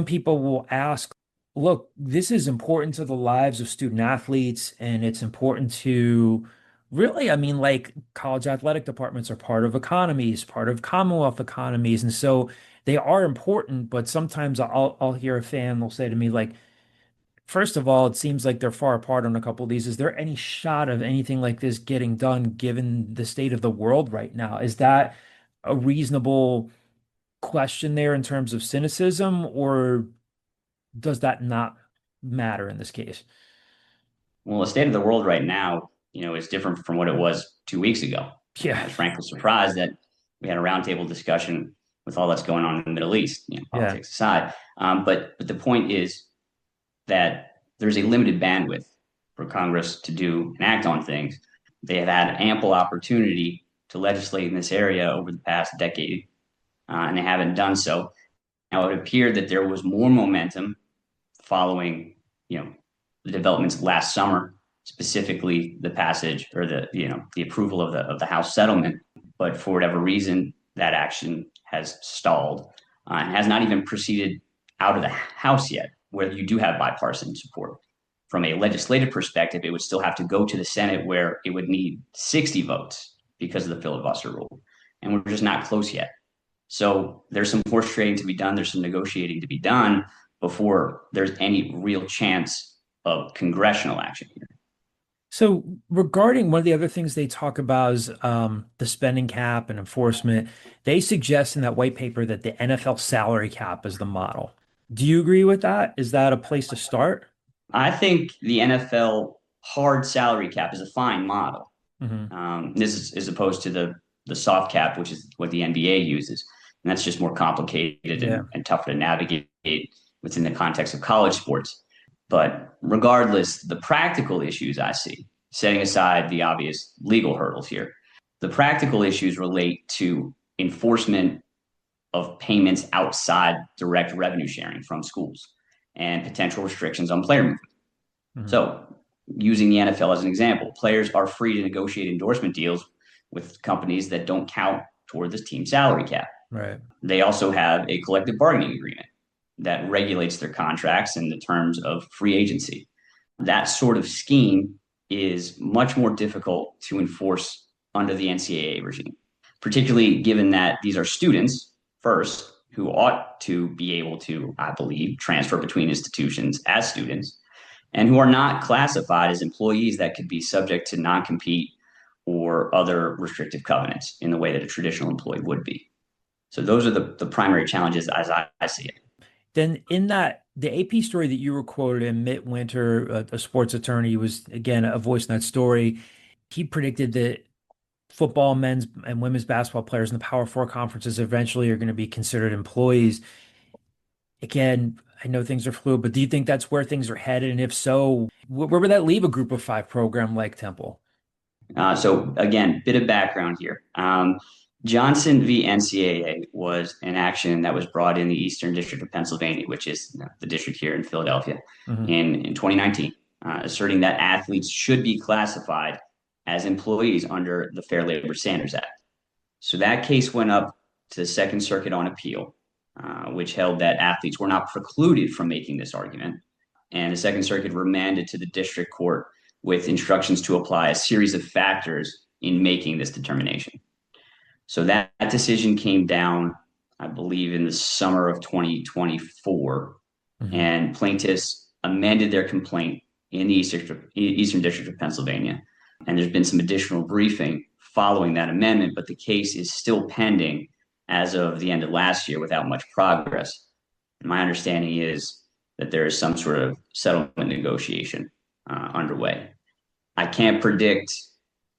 people will ask, look, this is important to the lives of student athletes, and it's important to really, like college athletic departments are part of economies, part of Commonwealth economies. And so they are important, but sometimes I'll hear a fan will say to me, like, first of all, it seems like they're far apart on a couple of these. Is there any shot of anything like this getting done given the state of the world right now? Is that a reasonable question there in terms of cynicism, or does that not matter in this case? Well, the state of the world right now, is different from what it was 2 weeks ago. Yeah. I was frankly surprised that we had a roundtable discussion with all that's going on in the Middle East, politics aside. But the point is that there's a limited bandwidth for Congress to do and act on things. They have had ample opportunity to legislate in this area over the past decade, and they haven't done so. Now, it appeared that there was more momentum following, the developments last summer, specifically the passage or the approval of the House settlement. But for whatever reason, that action has stalled and has not even proceeded out of the House yet, where you do have bipartisan support. From a legislative perspective, it would still have to go to the Senate, where it would need 60 votes because of the filibuster rule. And we're just not close yet. So there's some horse trading to be done. There's some negotiating to be done before there's any real chance of congressional action here. So regarding one of the other things they talk about is the spending cap and enforcement. They suggest in that white paper that the NFL salary cap is the model. Do you agree with that? Is that a place to start? I think the NFL hard salary cap is a fine model. This is as opposed to the soft cap, which is what the NBA uses. And that's just more complicated and tougher to navigate within the context of college sports. But regardless, the practical issues I see, setting aside the obvious legal hurdles here, the practical issues relate to enforcement of payments outside direct revenue sharing from schools and potential restrictions on player movement. So using the NFL as an example, players are free to negotiate endorsement deals with companies that don't count toward this team salary cap. Right. They also have a collective bargaining agreement that regulates their contracts and the terms of free agency. That sort of scheme is much more difficult to enforce under the NCAA regime, particularly given that these are students first who ought to be able to, I believe, transfer between institutions as students, and who are not classified as employees that could be subject to non-compete or other restrictive covenants in the way that a traditional employee would be. So those are the primary challenges as I see it. Then in the AP story that you were quoted in, Mitt Winter, a sports attorney, was again a voice in that story. He predicted that football, men's and women's basketball players in the Power Four conferences eventually are going to be considered employees. Again, I know things are fluid, but do you think that's where things are headed? And if so, where would that leave a Group of Five program like Temple? So again, bit of background here. Johnson v. NCAA was an action that was brought in the Eastern District of Pennsylvania, which is the district here in Philadelphia, in 2019, asserting that athletes should be classified as employees under the Fair Labor Standards Act. So that case went up to the Second Circuit on appeal, which held that athletes were not precluded from making this argument. And the Second Circuit remanded to the district court with instructions to apply a series of factors in making this determination. So that decision came down, I believe, in the summer of 2024, and plaintiffs amended their complaint in the Eastern District of Pennsylvania. And there's been some additional briefing following that amendment, but the case is still pending as of the end of last year without much progress. And my understanding is that there is some sort of settlement negotiation underway. I can't predict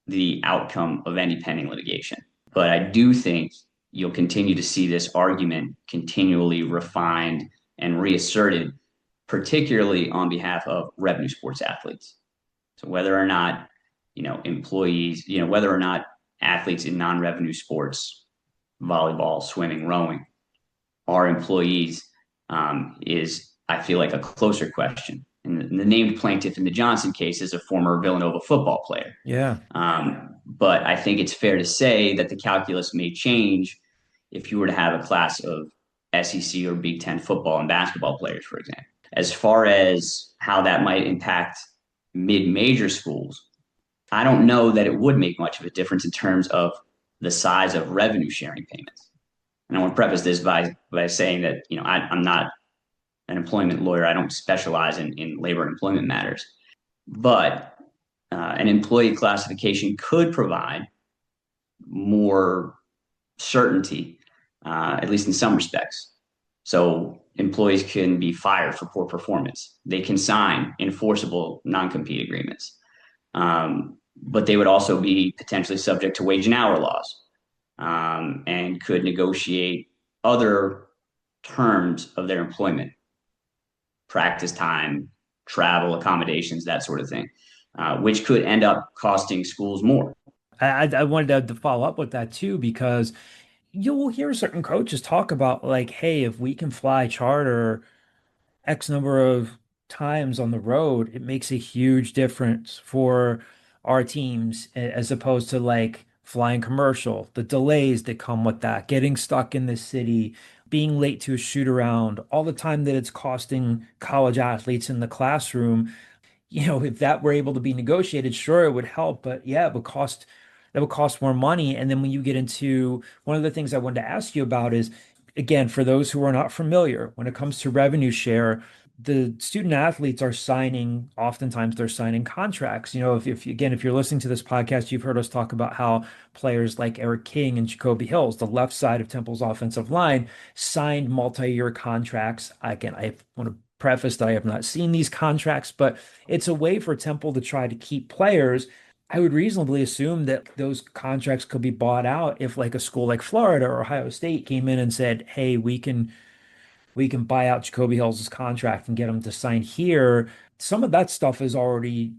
the outcome of any pending litigation, but I do think you'll continue to see this argument continually refined and reasserted, particularly on behalf of revenue sports athletes. So whether or not, employees, whether or not athletes in non-revenue sports, volleyball, swimming, rowing, are employees is, I feel like, a closer question. And the named plaintiff in the Johnson case is a former Villanova football player. Yeah. But I think it's fair to say that the calculus may change if you were to have a class of SEC or Big Ten football and basketball players, for example. As far as how that might impact mid-major schools, I don't know that it would make much of a difference in terms of the size of revenue sharing payments. And I want to preface this by saying that, I'm not an employment lawyer. I don't specialize in labor and employment matters. But an employee classification could provide more certainty, at least in some respects. So employees can be fired for poor performance. They can sign enforceable non-compete agreements. But they would also be potentially subject to wage and hour laws, and could negotiate other terms of their employment, practice time, travel accommodations, that sort of thing, which could end up costing schools more. I wanted to follow up with that too, because you'll hear certain coaches talk about like, hey, if we can fly charter X number of times on the road, it makes a huge difference for our teams as opposed to like flying commercial, the delays that come with that, getting stuck in the city, being late to a shoot around, all the time that it's costing college athletes in the classroom. If that were able to be negotiated, sure, it would help, but yeah, that would cost more money. And then when you get into one of the things I wanted to ask you about is, again, for those who are not familiar, when it comes to revenue share, the student athletes are oftentimes they're signing contracts. If you're listening to this podcast, you've heard us talk about how players like Eric King and Jacoby Hills, the left side of Temple's offensive line, signed multi-year contracts. Again, I want to preface that I have not seen these contracts, but it's a way for Temple to try to keep players. I would reasonably assume that those contracts could be bought out if like a school like Florida or Ohio State came in and said, hey, we can buy out Jacoby Hills' contract and get him to sign here. Some of that stuff is already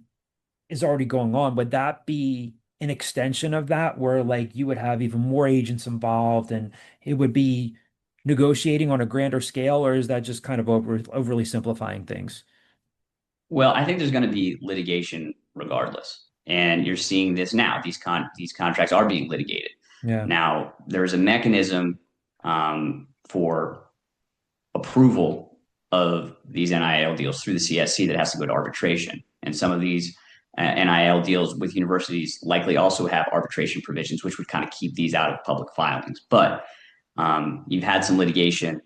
going on. Would that be an extension of that, where like you would have even more agents involved and it would be negotiating on a grander scale, or is that just kind of overly simplifying things? Well, I think there's going to be litigation regardless. And you're seeing this now. These contracts are being litigated. Yeah. Now, there's a mechanism for approval of these NIL deals through the CSC that has to go to arbitration. And some of these NIL deals with universities likely also have arbitration provisions, which would kind of keep these out of public filings. But you've had some litigation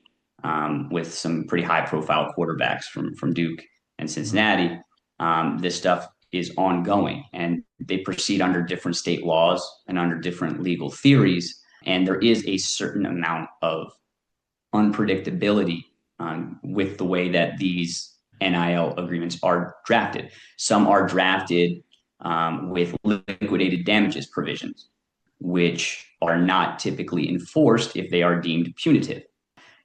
with some pretty high-profile quarterbacks from Duke and Cincinnati. This stuff is ongoing, and they proceed under different state laws and under different legal theories. And there is a certain amount of unpredictability with the way that these NIL agreements are drafted. Some are drafted with liquidated damages provisions, which are not typically enforced if they are deemed punitive.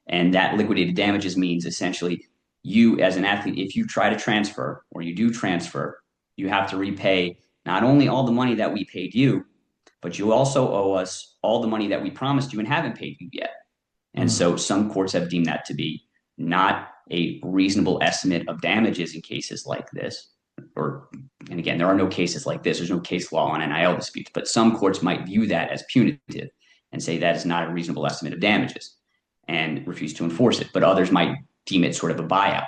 And that liquidated damages means essentially you as an athlete, if you try to transfer or you do transfer, you have to repay not only all the money that we paid you, but you also owe us all the money that we promised you and haven't paid you yet. And so some courts have deemed that to be not a reasonable estimate of damages in cases like this. And again, there are no cases like this. There's no case law on NIL disputes, but some courts might view that as punitive and say that is not a reasonable estimate of damages and refuse to enforce it. But others might deem it sort of a buyout.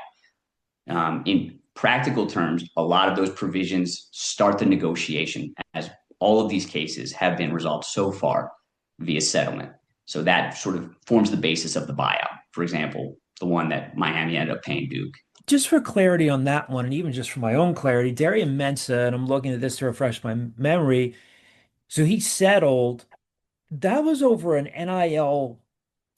In practical terms, a lot of those provisions start the negotiation, as all of these cases have been resolved so far via settlement. So that sort of forms the basis of the buyout. For example, the one that Miami ended up paying Duke. Just for clarity on that one, and even just for my own clarity, Darian Mensah, and I'm looking at this to refresh my memory. So he settled, that was over an NIL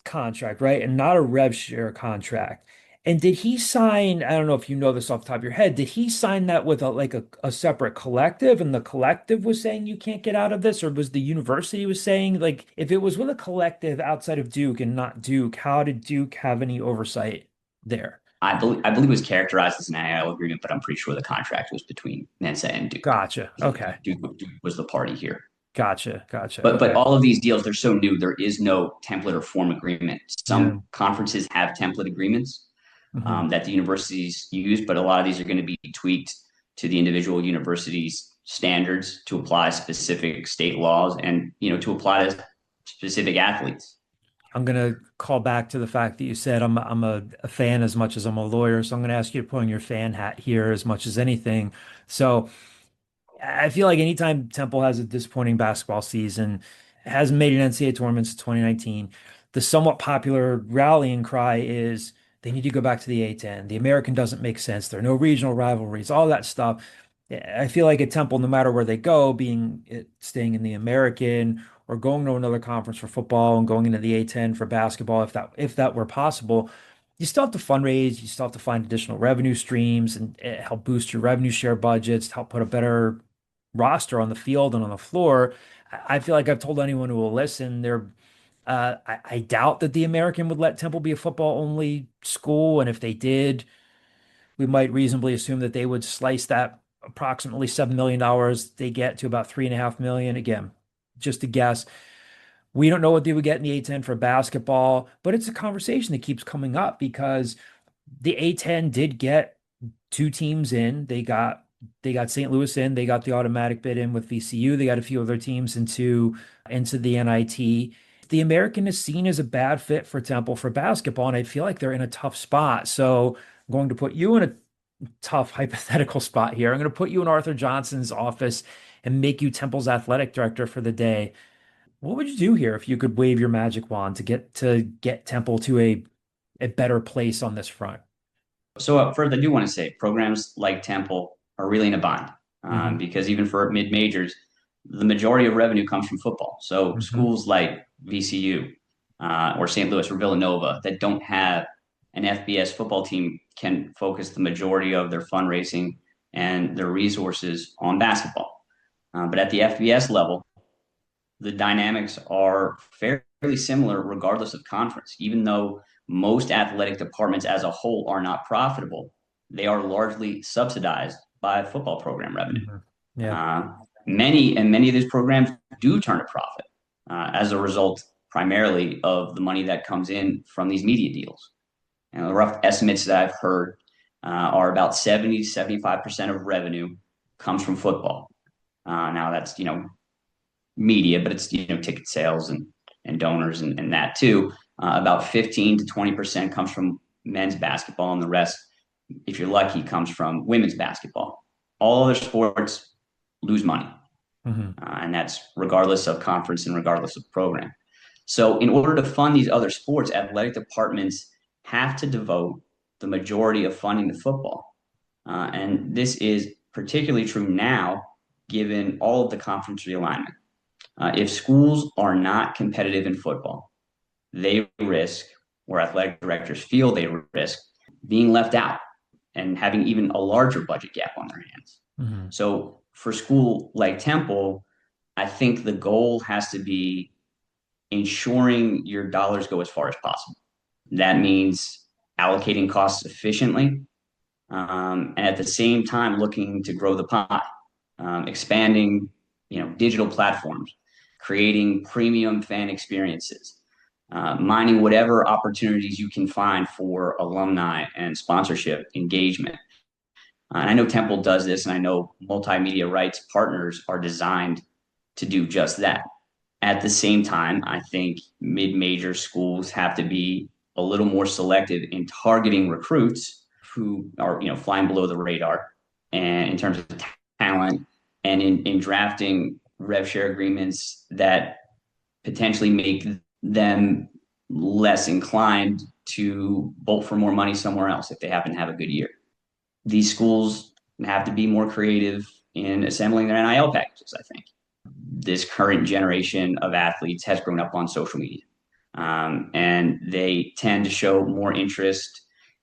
contract, right? And not a rev share contract. And did he sign, I don't know if you know this off the top of your head, did he sign that with a separate collective, and the collective was saying you can't get out of this? Or was the university was saying, like, if it was with a collective outside of Duke and not Duke, how did Duke have any oversight there? I believe it was characterized as an NIL agreement, but I'm pretty sure the contract was between Mensah and Duke. Gotcha. Okay. Duke was the party here. Gotcha. But all of these deals, they're so new, there is no template or form agreement. Some conferences have template agreements that the universities use, but a lot of these are going to be tweaked to the individual universities' standards to apply specific state laws and, to apply to specific athletes. I'm going to call back to the fact that you said I'm a fan as much as I'm a lawyer. So I'm going to ask you to put on your fan hat here as much as anything. So I feel like anytime Temple has a disappointing basketball season, hasn't made an NCAA tournament since 2019, the somewhat popular rallying cry is they need to go back to the A10. The American doesn't make sense. There are no regional rivalries, all that stuff. I feel like at Temple, no matter where they go, staying in the American or going to another conference for football and going into the A10 for basketball, if that were possible, you still have to fundraise. You still have to find additional revenue streams and help boost your revenue share budgets, to help put a better roster on the field and on the floor. I feel like I've told anyone who will listen, I doubt that the American would let Temple be a football only school. And if they did, we might reasonably assume that they would slice that approximately $7 million they get to about $3.5 million. Again, just a guess. We don't know what they would get in the A10 for basketball, but it's a conversation that keeps coming up because the A10 did get two teams in. They got St. Louis in. They got the automatic bid in with VCU. They got a few other teams into the NIT. The American is seen as a bad fit for Temple for basketball, and I feel like they're in a tough spot. So I'm going to put you in a tough hypothetical spot here. I'm going to put you in Arthur Johnson's office and make you Temple's athletic director for the day. What would you do here if you could wave your magic wand to get Temple to a better place on this front? So first, I do want to say programs like Temple are really in a bind because even for mid-majors, the majority of revenue comes from football. So schools like VCU or St. Louis or Villanova that don't have an FBS football team can focus the majority of their fundraising and their resources on basketball. But at the FBS level, the dynamics are fairly similar regardless of conference. Even though most athletic departments as a whole are not profitable, they are largely subsidized by football program revenue. Many of these programs do turn a profit as a result primarily of the money that comes in from these media deals. And the rough estimates that I've heard are about 70 to 75% of revenue comes from football. Now that's, media, but it's, ticket sales and donors and that too. About 15 to 20% comes from men's basketball, and the rest, if you're lucky, comes from women's basketball. All other sports lose money. And that's regardless of conference and regardless of program. So in order to fund these other sports, athletic departments have to devote the majority of funding to football. And this is particularly true now, given all of the conference realignment. If schools are not competitive in football, they risk, or athletic directors feel they risk, being left out and having even a larger budget gap on their hands. Mm-hmm. So for school like Temple, I think the goal has to be ensuring your dollars go as far as possible. That means allocating costs efficiently, and at the same time looking to grow the pie, expanding, digital platforms, creating premium fan experiences, mining whatever opportunities you can find for alumni and sponsorship engagement. And I know Temple does this, and I know multimedia rights partners are designed to do just that. At the same time, I think mid-major schools have to be a little more selective in targeting recruits who are, flying below the radar, and in terms of talent, and in drafting rev share agreements that potentially make them less inclined to bolt for more money somewhere else if they happen to have a good year. These schools have to be more creative in assembling their NIL packages, I think. This current generation of athletes has grown up on social media, and they tend to show more interest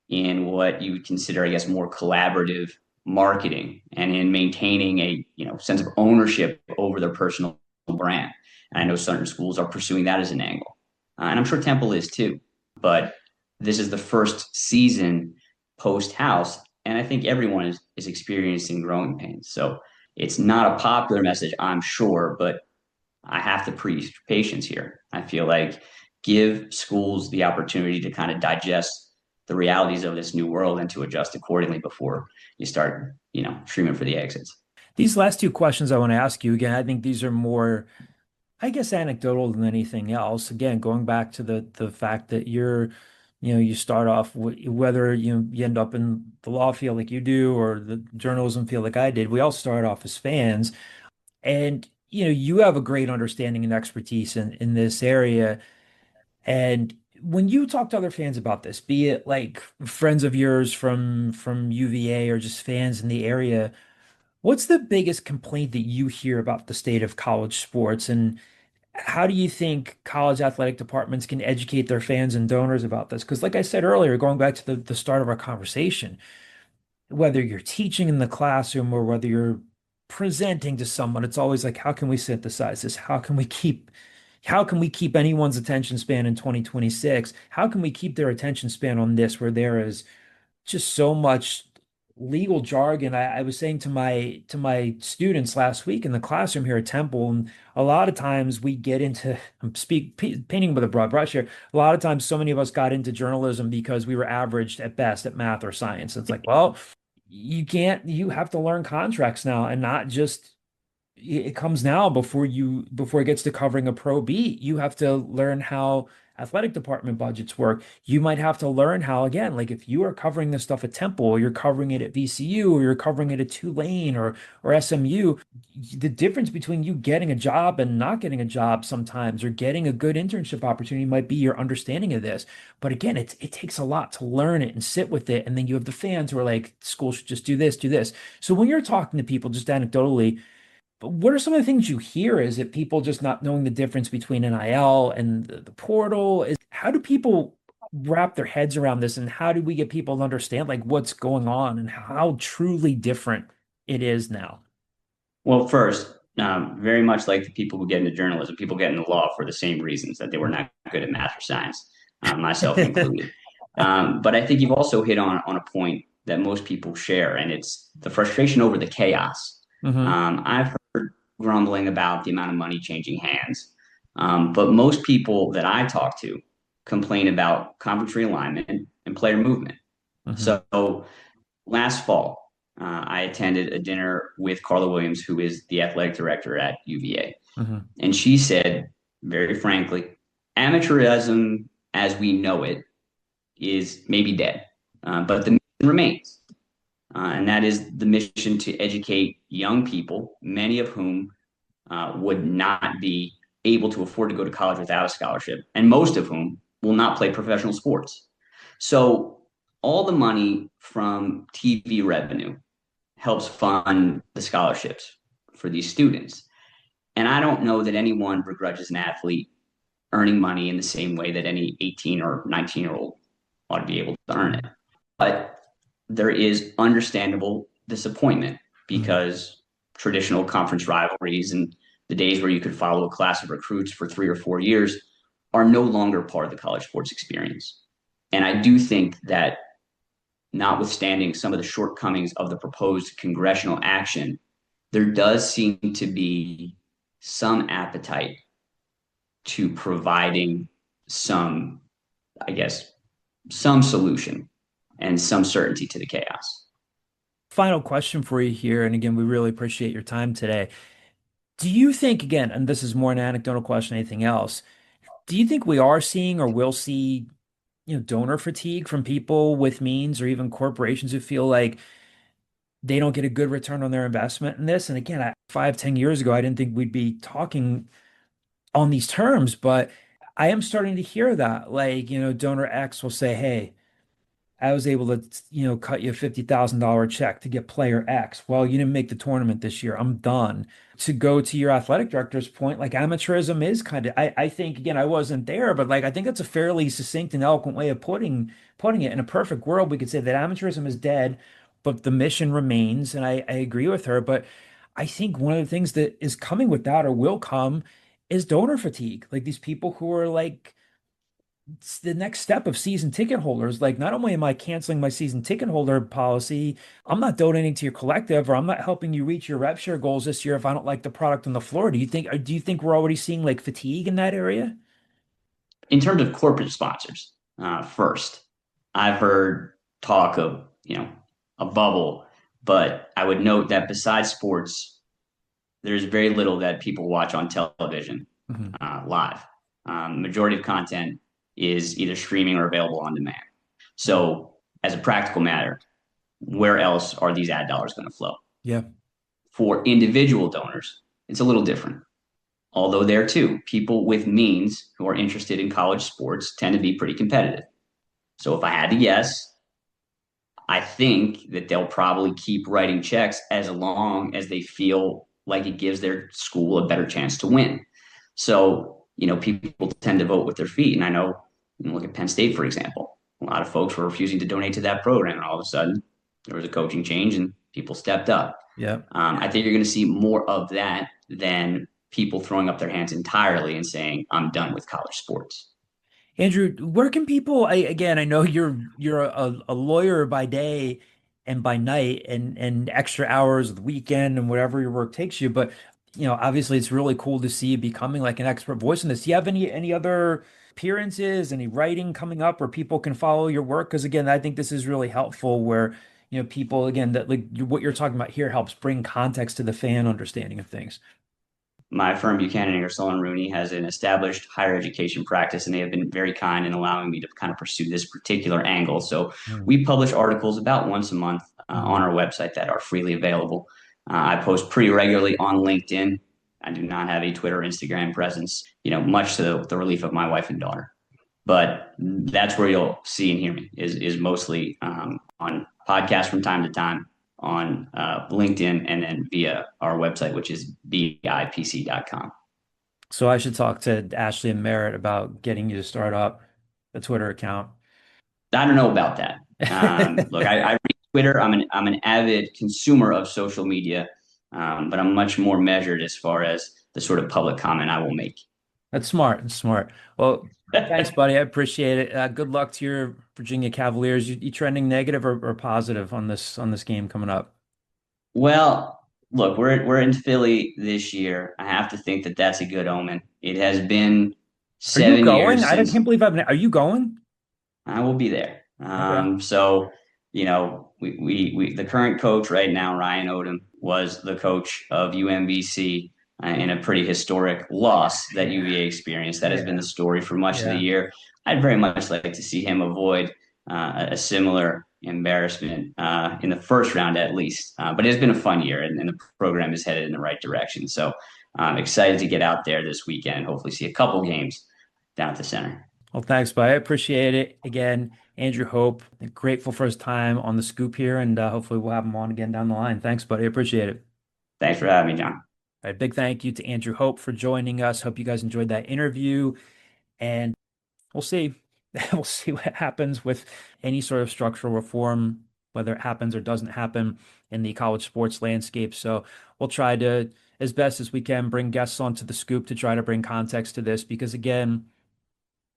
in what you would consider, I guess, more collaborative marketing and in maintaining a sense of ownership over their personal brand. And I know certain schools are pursuing that as an angle, and I'm sure Temple is too. But this is the first season post-house, and I think everyone is experiencing growing pains. So it's not a popular message, I'm sure, but I have to preach patience here. I feel like give schools the opportunity to kind of digest the realities of this new world and to adjust accordingly before you start, streaming for the exits. These last two questions I want to ask you again, I think these are more, I guess, anecdotal than anything else. Again, going back to the fact that you start off whether you end up in the law field like you do or the journalism field like I did, we all start off as fans. And, you have a great understanding and expertise in this area. And when you talk to other fans about this, be it like friends of yours from UVA or just fans in the area, what's the biggest complaint that you hear about the state of college sports? And how do you think college athletic departments can educate their fans and donors about this? Because like I said earlier, going back to the start of our conversation, whether you're teaching in the classroom or whether you're presenting to someone, it's always like, how can we synthesize this? How can we keep anyone's attention span in 2026? How can we keep their attention span on this where there is just so much legal jargon? I was saying to my students last week in the classroom here at Temple, and a lot of times we get into, painting with a broad brush here. A lot of times, so many of us got into journalism because we were averaged at best at math or science. It's like, well, you have to learn contracts now, and not just it comes now before it gets to covering a pro beat. You have to learn how athletic department budgets work. You might have to learn how, again, like if you are covering this stuff at Temple, or you're covering it at VCU, or you're covering it at Tulane or SMU, the difference between you getting a job and not getting a job sometimes, or getting a good internship opportunity, might be your understanding of this. But again, it takes a lot to learn it and sit with it. And then you have the fans who are like, school should just do this, do this. So when you're talking to people, just anecdotally, but what are some of the things you hear? Is it people just not knowing the difference between NIL and the portal? How do people wrap their heads around this, and how do we get people to understand like what's going on and how truly different it is now? Well, first, very much like the people who get into journalism, people get into law for the same reasons, that they were not good at math or science, myself included. But I think you've also hit on a point that most people share, and it's the frustration over the chaos. Mm-hmm. I've heard grumbling about the amount of money changing hands, but most people that I talk to complain about conference realignment and player movement. Mm-hmm. So last fall, I attended a dinner with Carla Williams, who is the athletic director at UVA. Mm-hmm. And she said, very frankly, amateurism as we know it is maybe dead, but the mission remains. And that is the mission to educate young people, many of whom would not be able to afford to go to college without a scholarship, and most of whom will not play professional sports. So all the money from TV revenue helps fund the scholarships for these students. And I don't know that anyone begrudges an athlete earning money in the same way that any 18 or 19-year-old ought to be able to earn it. But there is understandable disappointment because traditional conference rivalries and the days where you could follow a class of recruits for 3 or 4 years are no longer part of the college sports experience. And I do think that, notwithstanding some of the shortcomings of the proposed congressional action, there does seem to be some appetite to providing some, I guess, some solution and some certainty to the chaos. Final question for you here. And again, we really appreciate your time today. Do you think, again, and this is more an anecdotal question than anything else, do you think we are seeing or will see, donor fatigue from people with means or even corporations who feel like they don't get a good return on their investment in this? And again, 5, 10 years ago, I didn't think we'd be talking on these terms, but I am starting to hear that. Like, donor X will say, hey, I was able to, cut you a $50,000 check to get player X. Well, you didn't make the tournament this year. I'm done. To go to your athletic director's point, like amateurism is kind of, I think, again, I wasn't there, but like, I think that's a fairly succinct and eloquent way of putting it. In a perfect world, we could say that amateurism is dead, but the mission remains. And I agree with her. But I think one of the things that is coming with that or will come is donor fatigue. Like these people who are like, it's the next step of season ticket holders. Like, not only am I canceling my season ticket holder policy, I'm not donating to your collective, or I'm not helping you reach your rep share goals this year if I don't like the product on the floor. Do you think we're already seeing like fatigue in that area? In terms of corporate sponsors, first, I've heard talk of, a bubble, but I would note that besides sports, there's very little that people watch on television live. Majority of content is either streaming or available on demand. So as a practical matter, where else are these ad dollars going to flow? Yeah. For individual donors, it's a little different. Although there too, people with means who are interested in college sports tend to be pretty competitive. So if I had to guess, I think that they'll probably keep writing checks as long as they feel like it gives their school a better chance to win. So, people tend to vote with their feet. And I know, look at Penn State, for example. A lot of folks were refusing to donate to that program. And all of a sudden, there was a coaching change and people stepped up. Yeah. I think you're going to see more of that than people throwing up their hands entirely and saying, I'm done with college sports. Andrew, where can people, I know you're a lawyer by day and by night and extra hours of the weekend and whatever your work takes you, but obviously it's really cool to see you becoming like an expert voice in this. Do you have any other appearances, any writing coming up where people can follow your work? Because again, I think this is really helpful where, people, again, that like what you're talking about here helps bring context to the fan understanding of things. My firm, Buchanan Ingersoll and Rooney, has an established higher education practice, and they have been very kind in allowing me to kind of pursue this particular angle. So we publish articles about once a month on our website that are freely available. I post pretty regularly on LinkedIn. I do not have a Twitter, Instagram presence, much to the relief of my wife and daughter. But that's where you'll see and hear me is mostly on podcasts from time to time, on LinkedIn, and then via our website, which is bipc.com. So I should talk to Ashley and Merritt about getting you to start up a Twitter account. I don't know about that. Look, I read Twitter. I'm an avid consumer of social media, but I'm much more measured as far as the sort of public comment I will make. That's smart. That's smart. Well, thanks, buddy. I appreciate it. Good luck to your Virginia Cavaliers. You trending negative or positive on this game coming up? Well, look, we're in Philly this year. I have to think that that's a good omen. It has been 7 years. Are you going? I since can't believe Are you going? I will be there. Okay. So, we the current coach right now, Ryan Odom, was the coach of UMBC in a pretty historic loss that UVA experienced. That has been the story for much of the year. I'd very much like to see him avoid a similar embarrassment in the first round at least. But it's been a fun year, and the program is headed in the right direction. So I'm excited to get out there this weekend and hopefully see a couple games down at the center. Well, thanks, bud. I appreciate it. Again, Andrew Hope. Grateful for his time on the Scoop here, and hopefully we'll have him on again down the line. Thanks, buddy. Appreciate it. Thanks for having me, John. All right, big thank you to Andrew Hope for joining us. Hope you guys enjoyed that interview, and we'll see. We'll see what happens with any sort of structural reform, whether it happens or doesn't happen in the college sports landscape. So we'll try to, as best as we can, bring guests onto the Scoop to try to bring context to this, because again,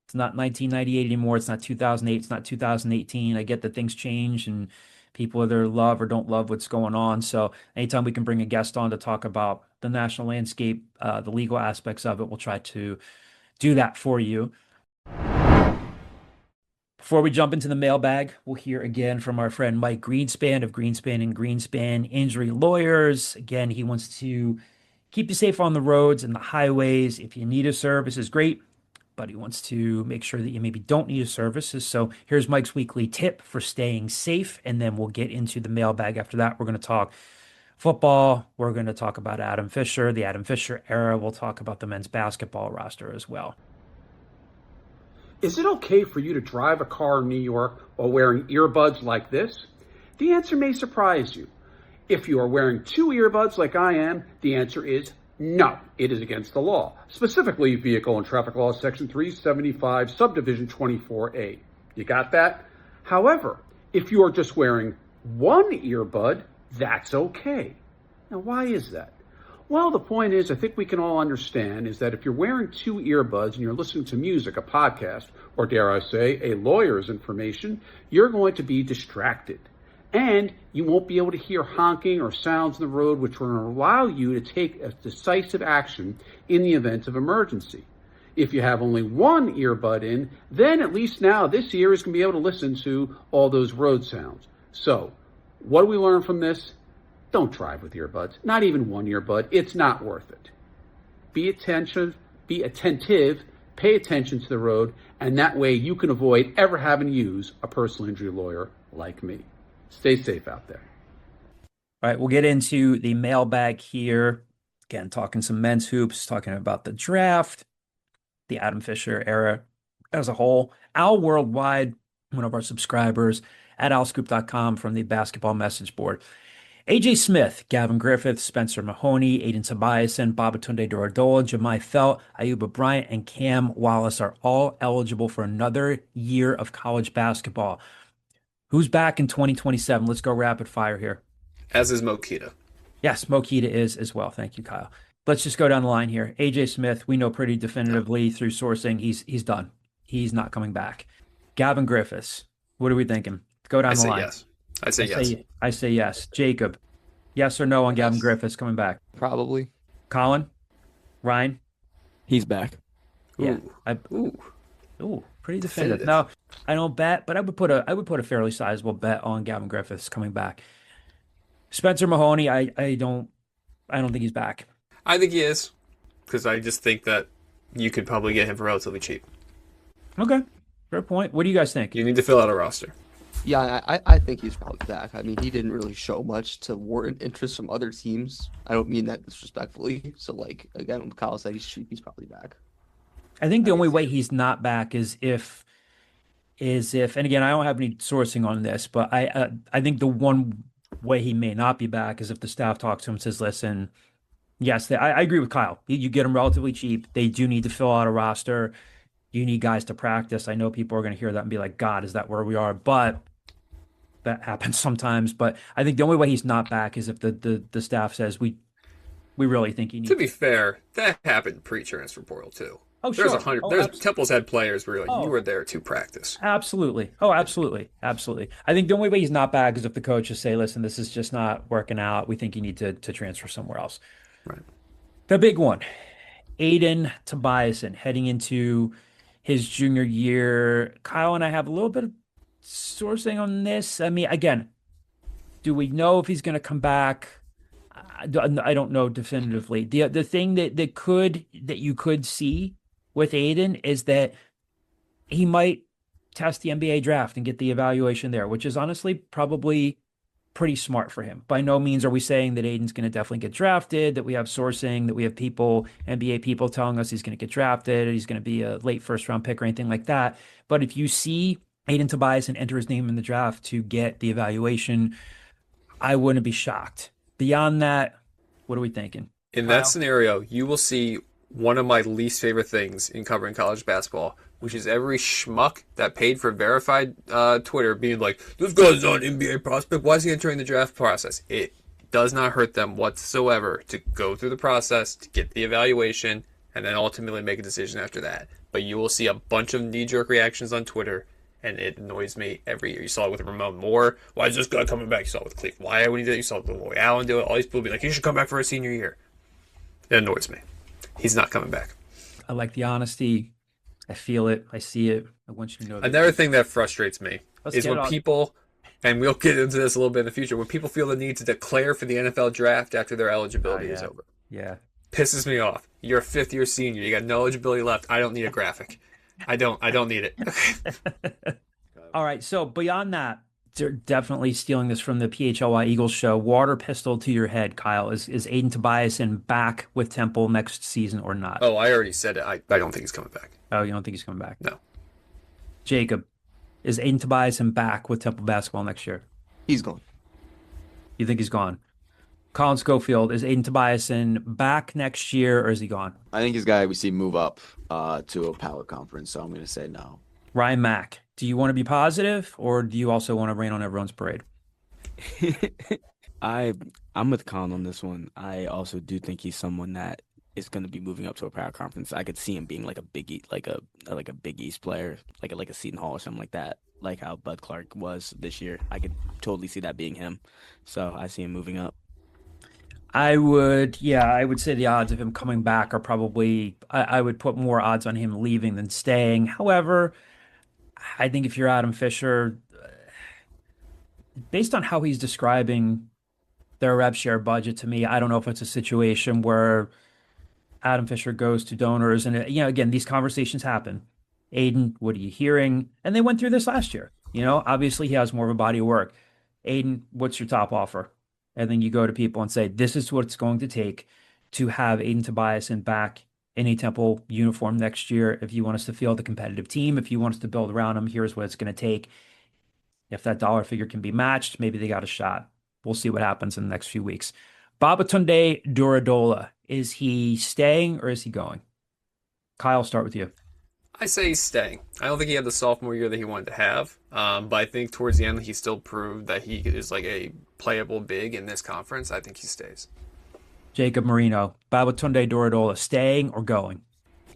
it's not 1998 anymore. It's not 2008. It's not 2018. I get that things change and people either love or don't love what's going on. So anytime we can bring a guest on to talk about the national landscape, the legal aspects of it, we'll try to do that for you. Before we jump into the mailbag, we'll hear again from our friend Mike Greenspan of Greenspan and Greenspan Injury Lawyers. Again, he wants to keep you safe on the roads and the highways. If you need his services, great, but he wants to make sure that you maybe don't need his services. So here's Mike's weekly tip for staying safe, and then we'll get into the mailbag. After that, we're going to talk football. We're going to talk about Adam Fisher, the Adam Fisher era. We'll talk about the men's basketball roster as well. Is it okay for you to drive a car in New York while wearing earbuds like this? The answer may surprise you. If you are wearing 2 earbuds like I am, the answer is no. It is against the law, specifically Vehicle and Traffic Law Section 375, Subdivision 24A. You got that? However, if you are just wearing 1 earbud, that's okay. Now, why is that? Well, the point is, I think we can all understand, is that if you're wearing 2 earbuds and you're listening to music, a podcast, or dare I say, a lawyer's information, you're going to be distracted. And you won't be able to hear honking or sounds in the road, which will allow you to take a decisive action in the event of emergency. If you have only 1 earbud in, then at least now this ear is going to be able to listen to all those road sounds. So, what do we learn from this? Don't drive with earbuds, not even 1 earbud. It's not worth it. Be attentive, pay attention to the road, and that way you can avoid ever having to use a personal injury lawyer like me. Stay safe out there. All right, we'll get into the mailbag here. Again, talking some men's hoops, talking about the draft, the Adam Fisher era as a whole. Al Worldwide, one of our subscribers at alscoop.com from the basketball message board. AJ Smith, Gavin Griffith, Spencer Mahoney, Aiden Tobiasen, Babatunde Dorodola, Jemai Felt, Ayuba Bryant, and Cam Wallace are all eligible for another year of college basketball. Who's back in 2027? Let's go rapid fire here. As is Mokita. Yes, Mokita is as well. Thank you, Kyle. Let's just go down the line here. AJ Smith, we know pretty definitively through sourcing, he's done. He's not coming back. Gavin Griffiths, what are we thinking? Go down the line. Yes. I say yes. I say yes. Jacob, yes or no on Gavin Griffiths coming back? Probably. Colin? Ryan? He's back. Yeah. Pretty definitive. No, I don't bet, but I would put a fairly sizable bet on Gavin Griffiths coming back. Spencer Mahoney, I don't think he's back. I think he is, because I just think that you could probably get him for relatively cheap. Okay, fair point. What do you guys think? You need to fill out a roster. Yeah, I think he's probably back. I mean, he didn't really show much to warrant interest from other teams. I don't mean that disrespectfully. So, like, again, when Kyle said he's cheap, he's probably back. I think the only way he's not back is if, and again, I don't have any sourcing on this, but I think the one way he may not be back is if the staff talks to him and says, listen, yes, I agree with Kyle. You get him relatively cheap. They do need to fill out a roster. You need guys to practice. I know people are going to hear that and be like, God, is that where we are? But that happens sometimes. But I think the only way he's not back is if the staff says, we really think he needs. To be fair, that happened pre-transfer portal too. Oh, sure. Temple's had players where you were there to practice. Absolutely. Oh, absolutely. Absolutely. I think the only way he's not back is if the coaches say, listen, this is just not working out. We think you need to transfer somewhere else. Right. The big one, Aiden Tobiasen heading into his junior year. Kyle and I have a little bit of sourcing on this. I mean, again, do we know if he's going to come back? I don't know definitively. The thing that you could see with Aiden is that he might test the NBA draft and get the evaluation there, which is honestly probably pretty smart for him. By no means are we saying that Aiden's going to definitely get drafted, that we have sourcing, that we have people, NBA people telling us he's going to get drafted, he's going to be a late first round pick or anything like that. But if you see Aiden Tobias and enter his name in the draft to get the evaluation, I wouldn't be shocked. Beyond that, what are we thinking? In Kyle? that scenario, you will see one of my least favorite things in covering college basketball, which is every schmuck that paid for verified Twitter being like, this guy's not an NBA prospect. Why is he entering the draft process? It does not hurt them whatsoever to go through the process, to get the evaluation, and then ultimately make a decision after that. But you will see a bunch of knee-jerk reactions on Twitter, and it annoys me every year. You saw it with Ramon Moore. Why is this guy coming back? You saw it with Cleveland Wyatt when he did it. You saw it with Lloyd Allen do it. All these people be like, he should come back for his senior year. It annoys me. He's not coming back. I like the honesty. I feel it. I see it. I want you to know that. Another thing that frustrates me is when on. people, and we'll get into this a little bit in the future, when people feel the need to declare for the NFL draft after their eligibility is over. Yeah. Pisses me off. You're a fifth-year senior. You got no eligibility left. I don't need a graphic. I don't need it. All right. So beyond that, they're definitely stealing this from the PHLY Eagles show. Water pistol to your head, Kyle. Is Aiden Tobiasen back with Temple next season or not? Oh, I already said it. I don't think he's coming back. Oh, you don't think he's coming back? No. Jacob, is Aiden Tobiasen back with Temple basketball next year? He's gone. You think he's gone? Colin Schofield, is Aiden Tobiasen back next year or is he gone? I think he's got we see move up to a power conference, so I'm going to say no. Ryan Mack, do you want to be positive or do you also want to rain on everyone's parade? I'm with Colin on this one. I also do think he's someone that is going to be moving up to a power conference. I could see him being like a Big East, like a Big East player, like a Seton Hall or something like that, like how Bud Clark was this year. I could totally see that being him. So I see him moving up. I would say the odds of him coming back are probably, I would put more odds on him leaving than staying. However, I think if you're Adam Fisher, based on how he's describing their rev share budget to me, I don't know if it's a situation where Adam Fisher goes to donors and, again, these conversations happen. Aiden, what are you hearing? And they went through this last year. Obviously he has more of a body of work. Aiden, what's your top offer? And then you go to people and say, this is what it's going to take to have Aiden Tobiasen back in a Temple uniform next year. If you want us to field a competitive team, if you want us to build around him, here's what it's going to take. If that dollar figure can be matched, maybe they got a shot. We'll see what happens in the next few weeks. Babatunde Duradola, is he staying or is he going? Kyle, start with you. I say he's staying. I don't think he had the sophomore year that he wanted to have, but I think towards the end he still proved that he is like a playable big in this conference. I think he stays. Jacob Marino, Babatunde Duradola, staying or going?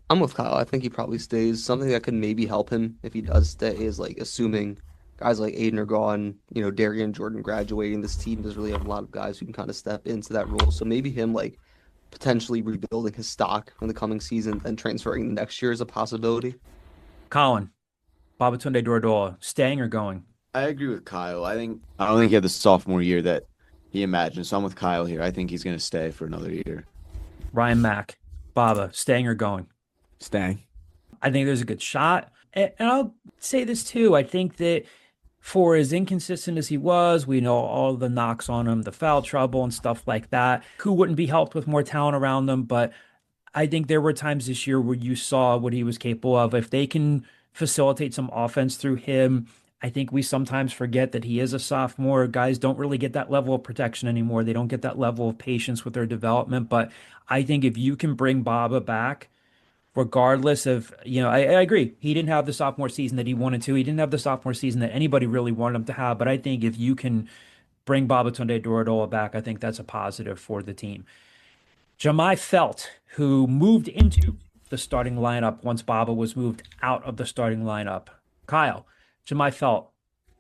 I'm with Kyle. I think he probably stays. Something that could maybe help him if he does stay is like assuming guys like Aiden are gone, Darian Jordan graduating. This team doesn't really have a lot of guys who can kind of step into that role. So maybe him like potentially rebuilding his stock in the coming season and transferring the next year is a possibility. Colin, Babatunde Duradola, staying or going? I agree with Kyle. I don't think he had the sophomore year that he imagined. So I'm with Kyle here. I think he's going to stay for another year. Ryan Mack, Baba, staying or going? Staying. I think there's a good shot. And I'll say this too. I think that for as inconsistent as he was, we know all the knocks on him, the foul trouble and stuff like that. Who wouldn't be helped with more talent around them? But I think there were times this year where you saw what he was capable of. If they can facilitate some offense through him, I think we sometimes forget that he is a sophomore. Guys don't really get that level of protection anymore. They don't get that level of patience with their development. But I think if you can bring Baba back, regardless of, I agree. He didn't have the sophomore season that he wanted to. He didn't have the sophomore season that anybody really wanted him to have. But I think if you can bring Babatunde Duradola back, I think that's a positive for the team. Jahmai Felt, who moved into the starting lineup once Baba was moved out of the starting lineup. Kyle, Jahmai Felt,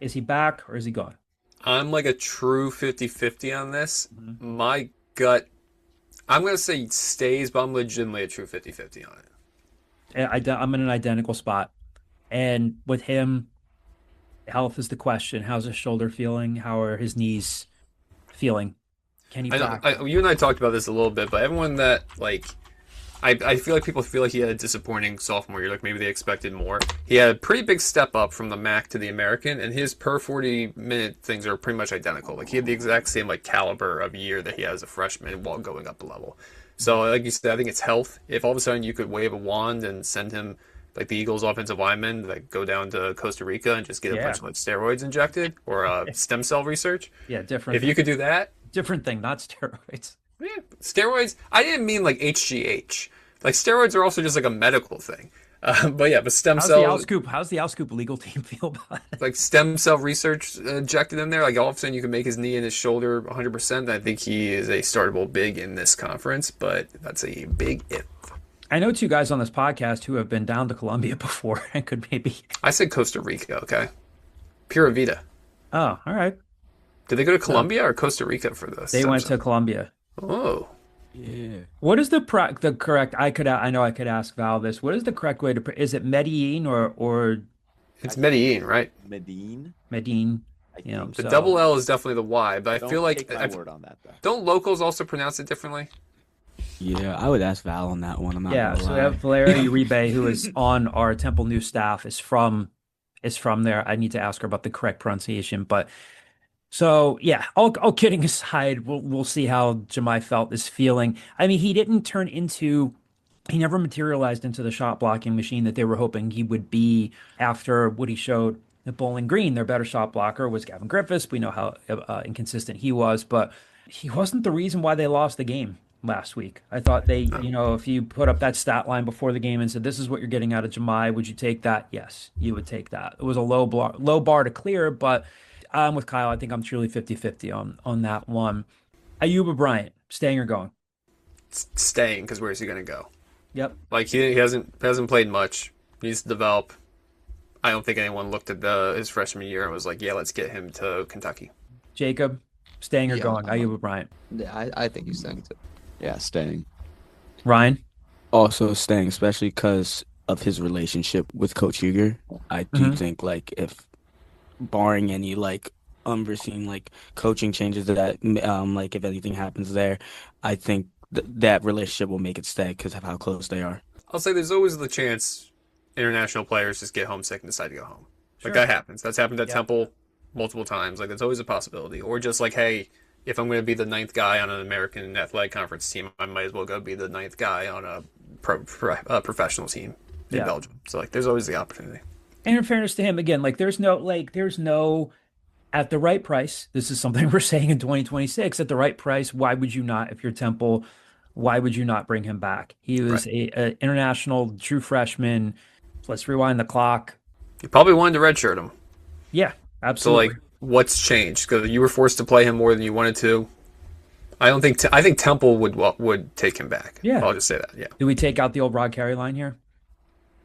is he back or is he gone? I'm like a true 50-50 on this. My gut, I'm going to say he stays, but I'm legitimately a true 50-50 on it. I'm in an identical spot. And with him, health is the question. How's his shoulder feeling? How are his knees feeling? Can he practice? You and I talked about this a little bit, but everyone that, I feel like people feel like he had a disappointing sophomore year. Like maybe they expected more. He had a pretty big step up from the MAC to the American, and his per 40-minute things are pretty much identical. Like he had the exact same caliber of year that he had as a freshman while going up a level. So like you said, I think it's health. If all of a sudden you could wave a wand and send him like the Eagles offensive linemen that go down to Costa Rica and just get a bunch of like steroids injected or stem cell research. Yeah, different. If you could do that, different thing, not steroids. Yeah, steroids. I didn't mean like HGH. Like steroids are also just like a medical thing. But stem cells. How's the Scoop legal team feel about it? Like stem cell research injected in there. Like all of a sudden you can make his knee and his shoulder 100%. I think he is a startable big in this conference, but that's a big if. I know two guys on this podcast who have been down to Colombia before and could maybe. I said Costa Rica. Okay, Pura Vida. Oh, all right. Did they go to Colombia or Costa Rica for this? They went to Colombia. Oh. Yeah. What is the correct? I know I could ask Val this. What is the correct way to? Is it Medellin or? It's Medellin, right? Medellin. You know, the double L is definitely the Y, but I feel like take my word on that, though. Don't locals also pronounce it differently? Yeah, I would ask Val on that one. I'm not gonna so lie. we have Valeria Uribe, who is on our Temple News staff, is from there. I need to ask her about the correct pronunciation, but. So yeah, all kidding aside, we'll see how Jemai Felt is feeling. I mean, he never materialized into the shot blocking machine that they were hoping he would be after what he showed at Bowling Green. Their better shot blocker was Gavin Griffiths. We know how inconsistent he was, but he wasn't the reason why they lost the game last week. I thought if you put up that stat line before the game and said, this is what you're getting out of Jemai, would you take that? Yes, you would take that. It was a low bar to clear, but I'm with Kyle. I think I'm truly 50-50 on that one. Ayuba Bryant, staying or going? Staying, because where is he going to go? Yep. Like he hasn't played much. He needs to develop. I don't think anyone looked at his freshman year and was like, yeah, let's get him to Kentucky. Jacob, staying or going? Ayuba Bryant. Yeah, I think he's staying too. Yeah, staying. Ryan? Also staying, especially because of his relationship with Coach Huger. I do think if barring any unforeseen coaching changes that if anything happens there, I think that relationship will make it stay because of how close they are. I'll say there's always the chance international players just get homesick and decide to go home. Sure. That happens. That's happened at Temple multiple times. It's always a possibility. Or just hey, if I'm going to be the 9th guy on an American Athletic Conference team, I might as well go be the 9th guy on a professional team in Belgium. So there's always the opportunity. And in fairness to him, again, there's no at the right price. This is something we're saying in 2026. At the right price, why would you not? If you're Temple, why would you not bring him back? He was an international true freshman. Let's rewind the clock. You probably wanted to redshirt him. Yeah, absolutely. So what's changed? Because you were forced to play him more than you wanted to. I think Temple would take him back. Yeah, I'll just say that. Yeah. Do we take out the old Rod Carey line here?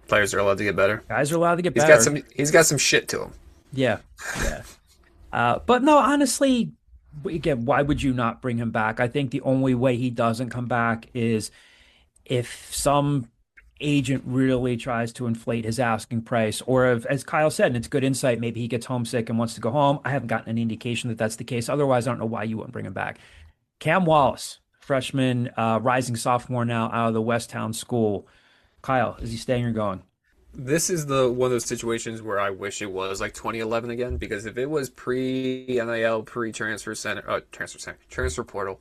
Players are allowed to get better. Guys are allowed to get better. He's got some shit to him. Yeah. But no, honestly, again, why would you not bring him back? I think the only way he doesn't come back is if some agent really tries to inflate his asking price, or if, as Kyle said, and it's good insight, maybe he gets homesick and wants to go home. I haven't gotten any indication that that's the case. Otherwise, I don't know why you wouldn't bring him back. Cam Wallace, freshman, rising sophomore now out of the Westtown School. Kyle, is he staying or going? This is one of those situations where I wish it was 2011 again, because if it was pre-NIL, pre-transfer transfer portal,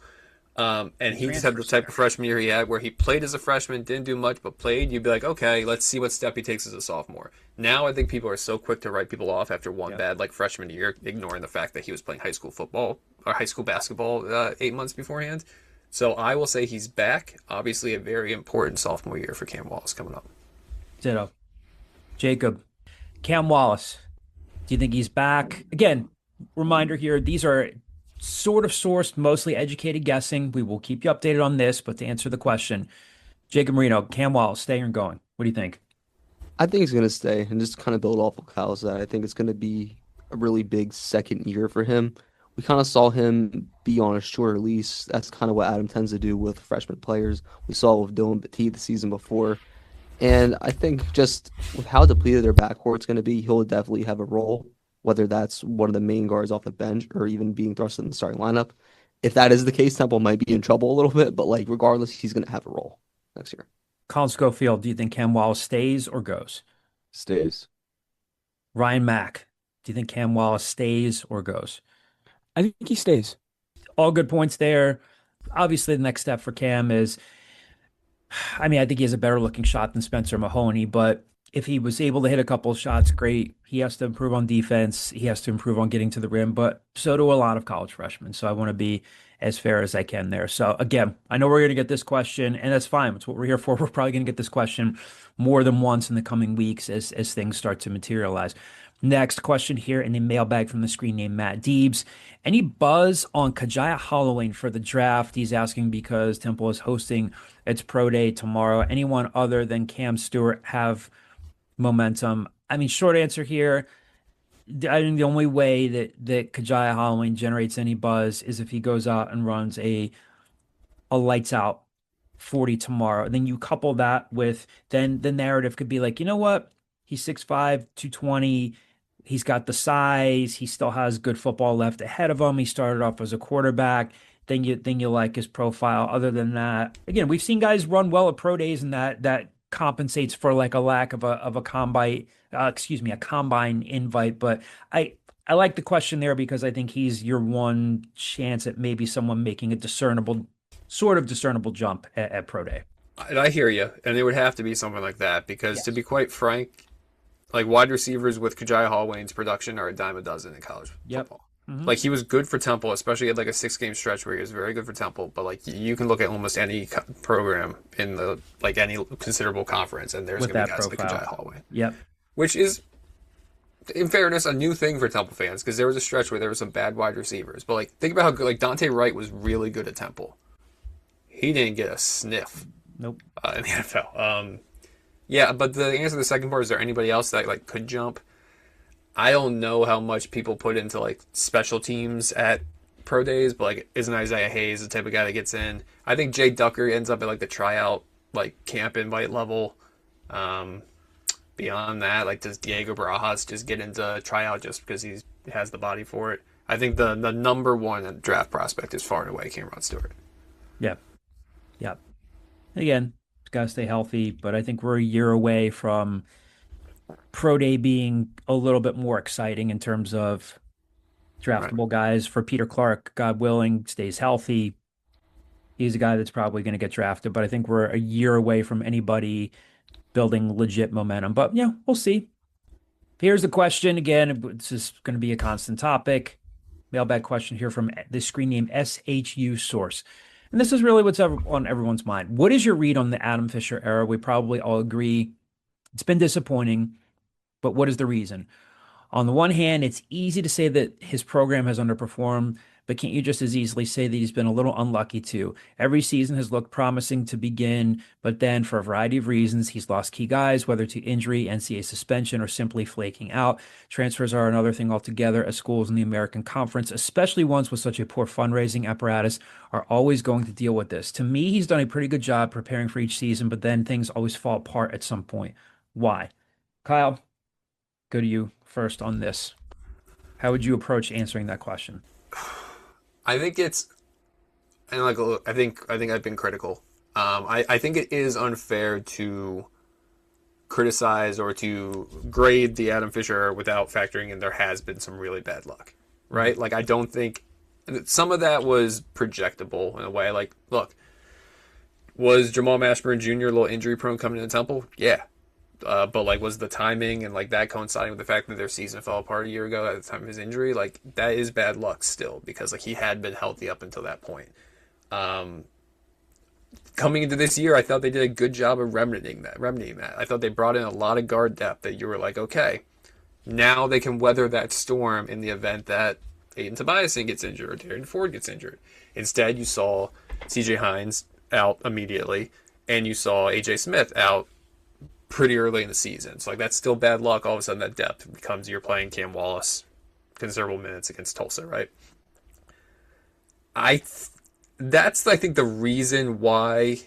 and he just had the type of freshman year he had where he played as a freshman, didn't do much, but played, you'd be like, okay, let's see what step he takes as a sophomore. Now I think people are so quick to write people off after one bad freshman year, ignoring the fact that he was playing high school football or high school basketball 8 months beforehand. So I will say he's back. Obviously, a very important sophomore year for Cam Wallace coming up. Ditto. Jacob, Cam Wallace, do you think he's back? Again, reminder here, these are sort of sourced, mostly educated guessing. We will keep you updated on this, but to answer the question, Jacob Marino, Cam Wallace, staying or going? What do you think? I think he's going to stay and just kind of build off of Kyle's that. I think it's going to be a really big second year for him. We kind of saw him be on a shorter lease. That's kind of what Adam tends to do with freshman players. We saw it with Dylan Petit the season before. And I think just with how depleted their backcourt's going to be, he'll definitely have a role, whether that's one of the main guards off the bench or even being thrust in the starting lineup. If that is the case, Temple might be in trouble a little bit, but regardless, he's going to have a role next year. Colin Schofield, do you think Cam Wallace stays or goes? Stays. Ryan Mack, do you think Cam Wallace stays or goes? I think he stays. All good points there. Obviously, the next step for Cam is, I think he has a better looking shot than Spencer Mahoney, but if he was able to hit a couple of shots, great. He has to improve on defense. He has to improve on getting to the rim, but so do a lot of college freshmen. So I want to be as fair as I can there. So again, I know we're going to get this question, and that's fine. It's what we're here for. We're probably going to get this question more than once in the coming weeks as things start to materialize. Next question here in the mailbag from the screen named Matt Deebs. Any buzz on Kajaya Holloway for the draft? He's asking because Temple is hosting its pro day tomorrow. Anyone other than Cam Stewart have momentum? I mean, short answer here, I think the only way that Kajaya Holloway generates any buzz is if he goes out and runs a lights out 40 tomorrow. Then you couple that with, then the narrative could be like, you know what? He's 6'5", 220. He's got the size. He still has good football left ahead of him. He started off as a quarterback. Then you like his profile. Other than that, again, we've seen guys run well at pro days, and that compensates for like a lack of a combine, a combine invite. But I like the question there because I think he's your one chance at maybe someone making a discernible jump at pro day. And I hear you, and it would have to be something like that because, to be quite frank, like wide receivers with Kajaya Holloway's production are a dime a dozen in college football. Mm-hmm. Like he was good for Temple, especially at like a 6-game stretch where he was very good for Temple. But like you can look at almost any program in the like any considerable conference, and there's going to be guys like Kajaya Holloway. Yep. Which is, in fairness, a new thing for Temple fans because there was a stretch where there were some bad wide receivers. But like think about how good like Dante Wright was really good at Temple. He didn't get a sniff. Nope. In the NFL. Yeah, but the answer to the second part, is there anybody else that like could jump? I don't know how much people put into like special teams at pro days, but like isn't Isaiah Hayes the type of guy that gets in? I think Jay Ducker ends up at like the tryout like camp invite level. Beyond that, like does Diego Barajas just get into tryout just because he has the body for it? I think the number one draft prospect is far and away Cameron Stewart. Yep. Again, got to stay healthy, but I think we're a year away from pro day being a little bit more exciting in terms of draftable guys. For Peter Clark, God willing, stays healthy. He's a guy that's probably going to get drafted, but I think we're a year away from anybody building legit momentum. But yeah, we'll see. Here's the question again. This is going to be a constant topic. Mailbag question here from the screen name SHU Source. And this is really what's on everyone's mind. What is your read on the Adam Fisher era? We probably all agree it's been disappointing, but what is the reason? On the one hand, it's easy to say that his program has underperformed, but can't you just as easily say that he's been a little unlucky too? Every season has looked promising to begin, but then for a variety of reasons, he's lost key guys, whether to injury, NCAA suspension, or simply flaking out. Transfers are another thing altogether, as schools in the American Conference, especially ones with such a poor fundraising apparatus, are always going to deal with this. To me, he's done a pretty good job preparing for each season, but then things always fall apart at some point. Why? Kyle, go to you first on this. How would you approach answering that question? I think it's, and like I think I've been critical. I think it is unfair to criticize or to grade the Adam Fisher without factoring in there has been some really bad luck, right? Like I don't think some of that was projectable in a way. Like, look, was Jamal Mashburn Jr. a little injury prone coming into Temple? Yeah. But like, was the timing and like that coinciding with the fact that their season fell apart a year ago at the time of his injury? Like that is bad luck still because like he had been healthy up until that point. Coming into this year, I thought they did a good job of remedying that. I thought they brought in a lot of guard depth that you were like, okay, now they can weather that storm in the event that Aiden Tobiasen gets injured or Darren Ford gets injured. Instead, you saw CJ Hines out immediately, and you saw AJ Smith out pretty early in the season. So like that's still bad luck. All of a sudden that depth becomes you're playing Cam Wallace considerable minutes against Tulsa, right? That's I think the reason why,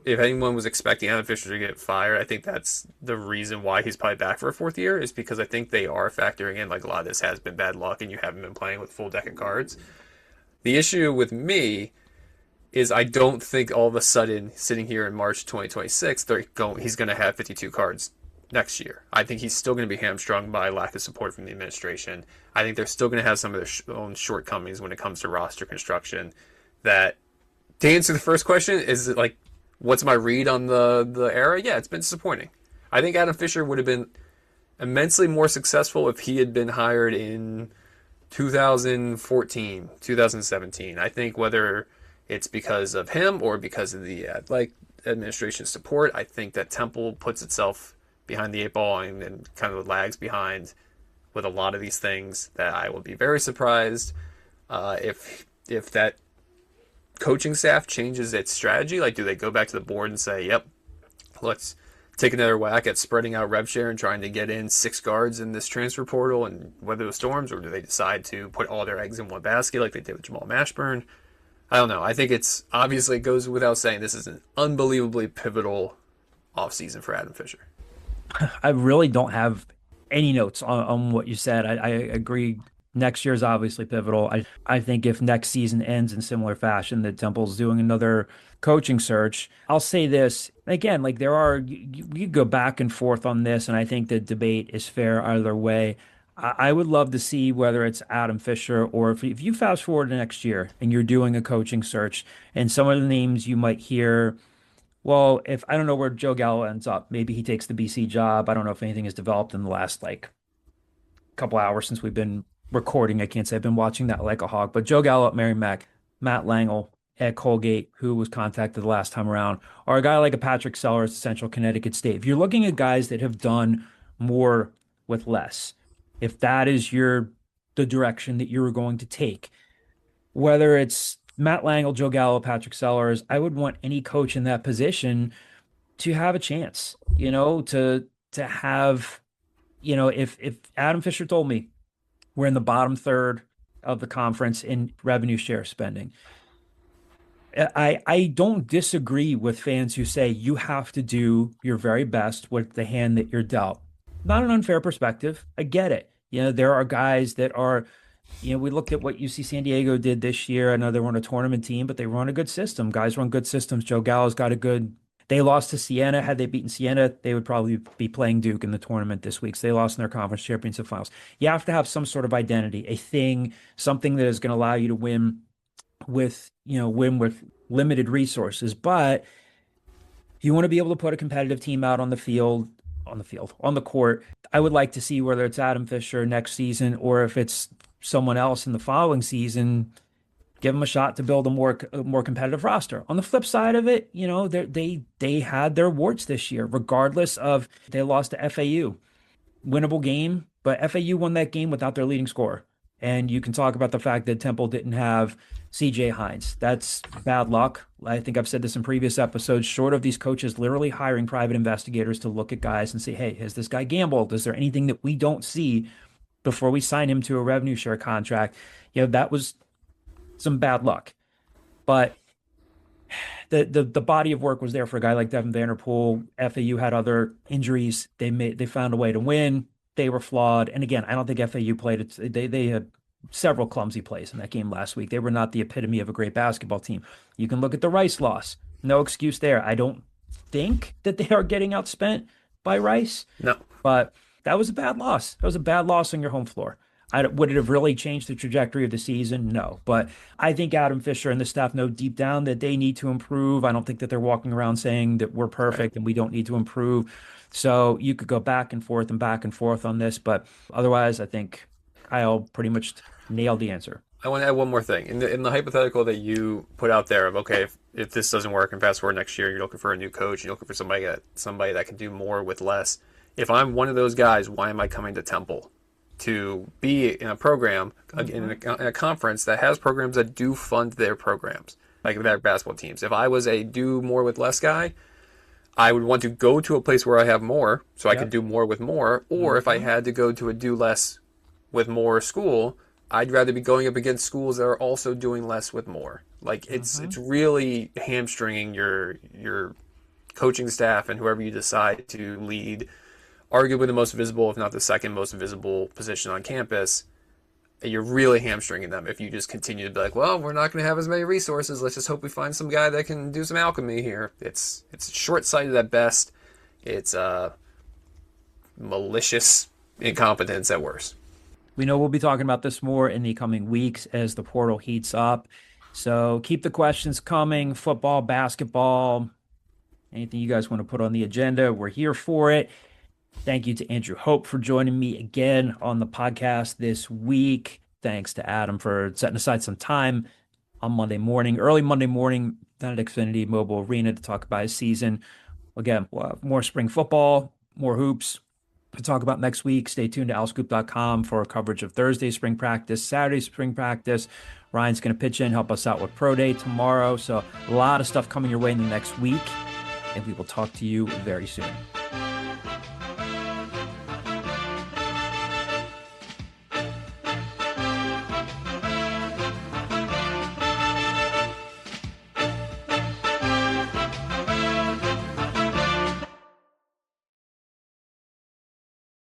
if anyone was expecting Adam Fisher to get fired, I think that's the reason why he's probably back for a fourth year, is because I think they are factoring in like a lot of this has been bad luck and you haven't been playing with full deck of cards. The issue with me is I don't think all of a sudden, sitting here in March 2026, he's going to have 52 cards next year. I think he's still going to be hamstrung by lack of support from the administration. I think they're still going to have some of their own shortcomings when it comes to roster construction. That, to answer the first question, is it like, what's my read on the era? Yeah, it's been disappointing. I think Adam Fisher would have been immensely more successful if he had been hired in 2014, 2017. I think whether it's because of him or because of the administration's support, I think that Temple puts itself behind the eight ball and kind of lags behind with a lot of these things, that I will be very surprised if that coaching staff changes its strategy. Like, do they go back to the board and say, yep, let's take another whack at spreading out rev share and trying to get in 6 guards in this transfer portal and weather the storms? Or do they decide to put all their eggs in one basket like they did with Jamal Mashburn? I don't know. I think it's obviously, it goes without saying, this is an unbelievably pivotal offseason for Adam Fisher. I really don't have any notes on what you said. I agree. Next year is obviously pivotal. I think if next season ends in similar fashion, that Temple's doing another coaching search. I'll say this again, like you go back and forth on this, and I think the debate is fair either way. I would love to see whether it's Adam Fisher or if you fast forward to next year and you're doing a coaching search, and some of the names you might hear, well, if I don't know where Joe Gallo ends up, maybe he takes the BC job. I don't know if anything has developed in the last couple hours since we've been recording. I can't say I've been watching that like a hog, but Joe Gallo at Merrimack, Matt Langel at Colgate, who was contacted the last time around, or a guy like a Patrick Sellers at Central Connecticut State. If you're looking at guys that have done more with less, if that is the direction that you're going to take, whether it's Matt Langel, Joe Gallo, Patrick Sellers, I would want any coach in that position to have a chance, to have, if Adam Fisher told me we're in the bottom third of the conference in revenue share spending, I don't disagree with fans who say you have to do your very best with the hand that you're dealt. Not an unfair perspective. I get it. There are guys that are, we looked at what UC San Diego did this year. I know they weren't a tournament team, but they run a good system. Guys run good systems. Joe Gallo's got they lost to Siena. Had they beaten Siena, they would probably be playing Duke in the tournament this week. So they lost in their conference championship finals. You have to have some sort of identity, a thing, something that is going to allow you to win with limited resources. But you want to be able to put a competitive team out on the court. I would like to see whether it's Adam Fisher next season or if it's someone else in the following season, give them a shot to build a more competitive roster. On the flip side of it, they had their warts this year, regardless of they lost to FAU. Winnable game, but FAU won that game without their leading scorer. And you can talk about the fact that Temple didn't have CJ Hines. That's bad luck. I think I've said this in previous episodes, short of these coaches literally hiring private investigators to look at guys and say, hey, has this guy gambled? Is there anything that we don't see before we sign him to a revenue share contract? That was some bad luck. But the body of work was there for a guy like Devin Vanderpool. FAU had other injuries. They found a way to win. They were flawed. And again, I don't think FAU played it. They had several clumsy plays in that game last week. They were not the epitome of a great basketball team. You can look at the Rice loss. No excuse there. I don't think that they are getting outspent by Rice. No. But that was a bad loss. That was a bad loss on your home floor. Would it have really changed the trajectory of the season? No. But I think Adam Fisher and the staff know deep down that they need to improve. I don't think that they're walking around saying that we're perfect and we don't need to improve. So you could go back and forth on this. But otherwise, I think Kyle pretty much nailed the answer. I want to add one more thing. In the hypothetical that you put out there of, okay, if this doesn't work and fast forward next year, you're looking for a new coach, you're looking for somebody that can do more with less. If I'm one of those guys, why am I coming to Temple? To be in a program, in a conference that has programs that do fund their programs, like their basketball teams. If I was a do more with less guy, I would want to go to a place where I have more, so I could do more with more. Or if I had to go to a do less with more school, I'd rather be going up against schools that are also doing less with more. Like it's really hamstringing your coaching staff and whoever you decide to lead arguably the most visible, if not the second most visible position on campus. You're really hamstringing them if you just continue to be like, well, we're not going to have as many resources. Let's just hope we find some guy that can do some alchemy here. It's short-sighted at best. It's malicious incompetence at worst. We know we'll be talking about this more in the coming weeks as the portal heats up. So keep the questions coming. Football, basketball, anything you guys want to put on the agenda, we're here for it. Thank you to Andrew Hope for joining me again on the podcast this week. Thanks to Adam for setting aside some time on Monday morning, early Monday morning, down at Xfinity Mobile Arena to talk about his season. Again, we'll have more spring football, more hoops to talk about next week. Stay tuned to owlscoop.com for coverage of Thursday spring practice, Saturday spring practice. Ryan's going to pitch in, help us out with Pro Day tomorrow. So a lot of stuff coming your way in the next week, and we will talk to you very soon.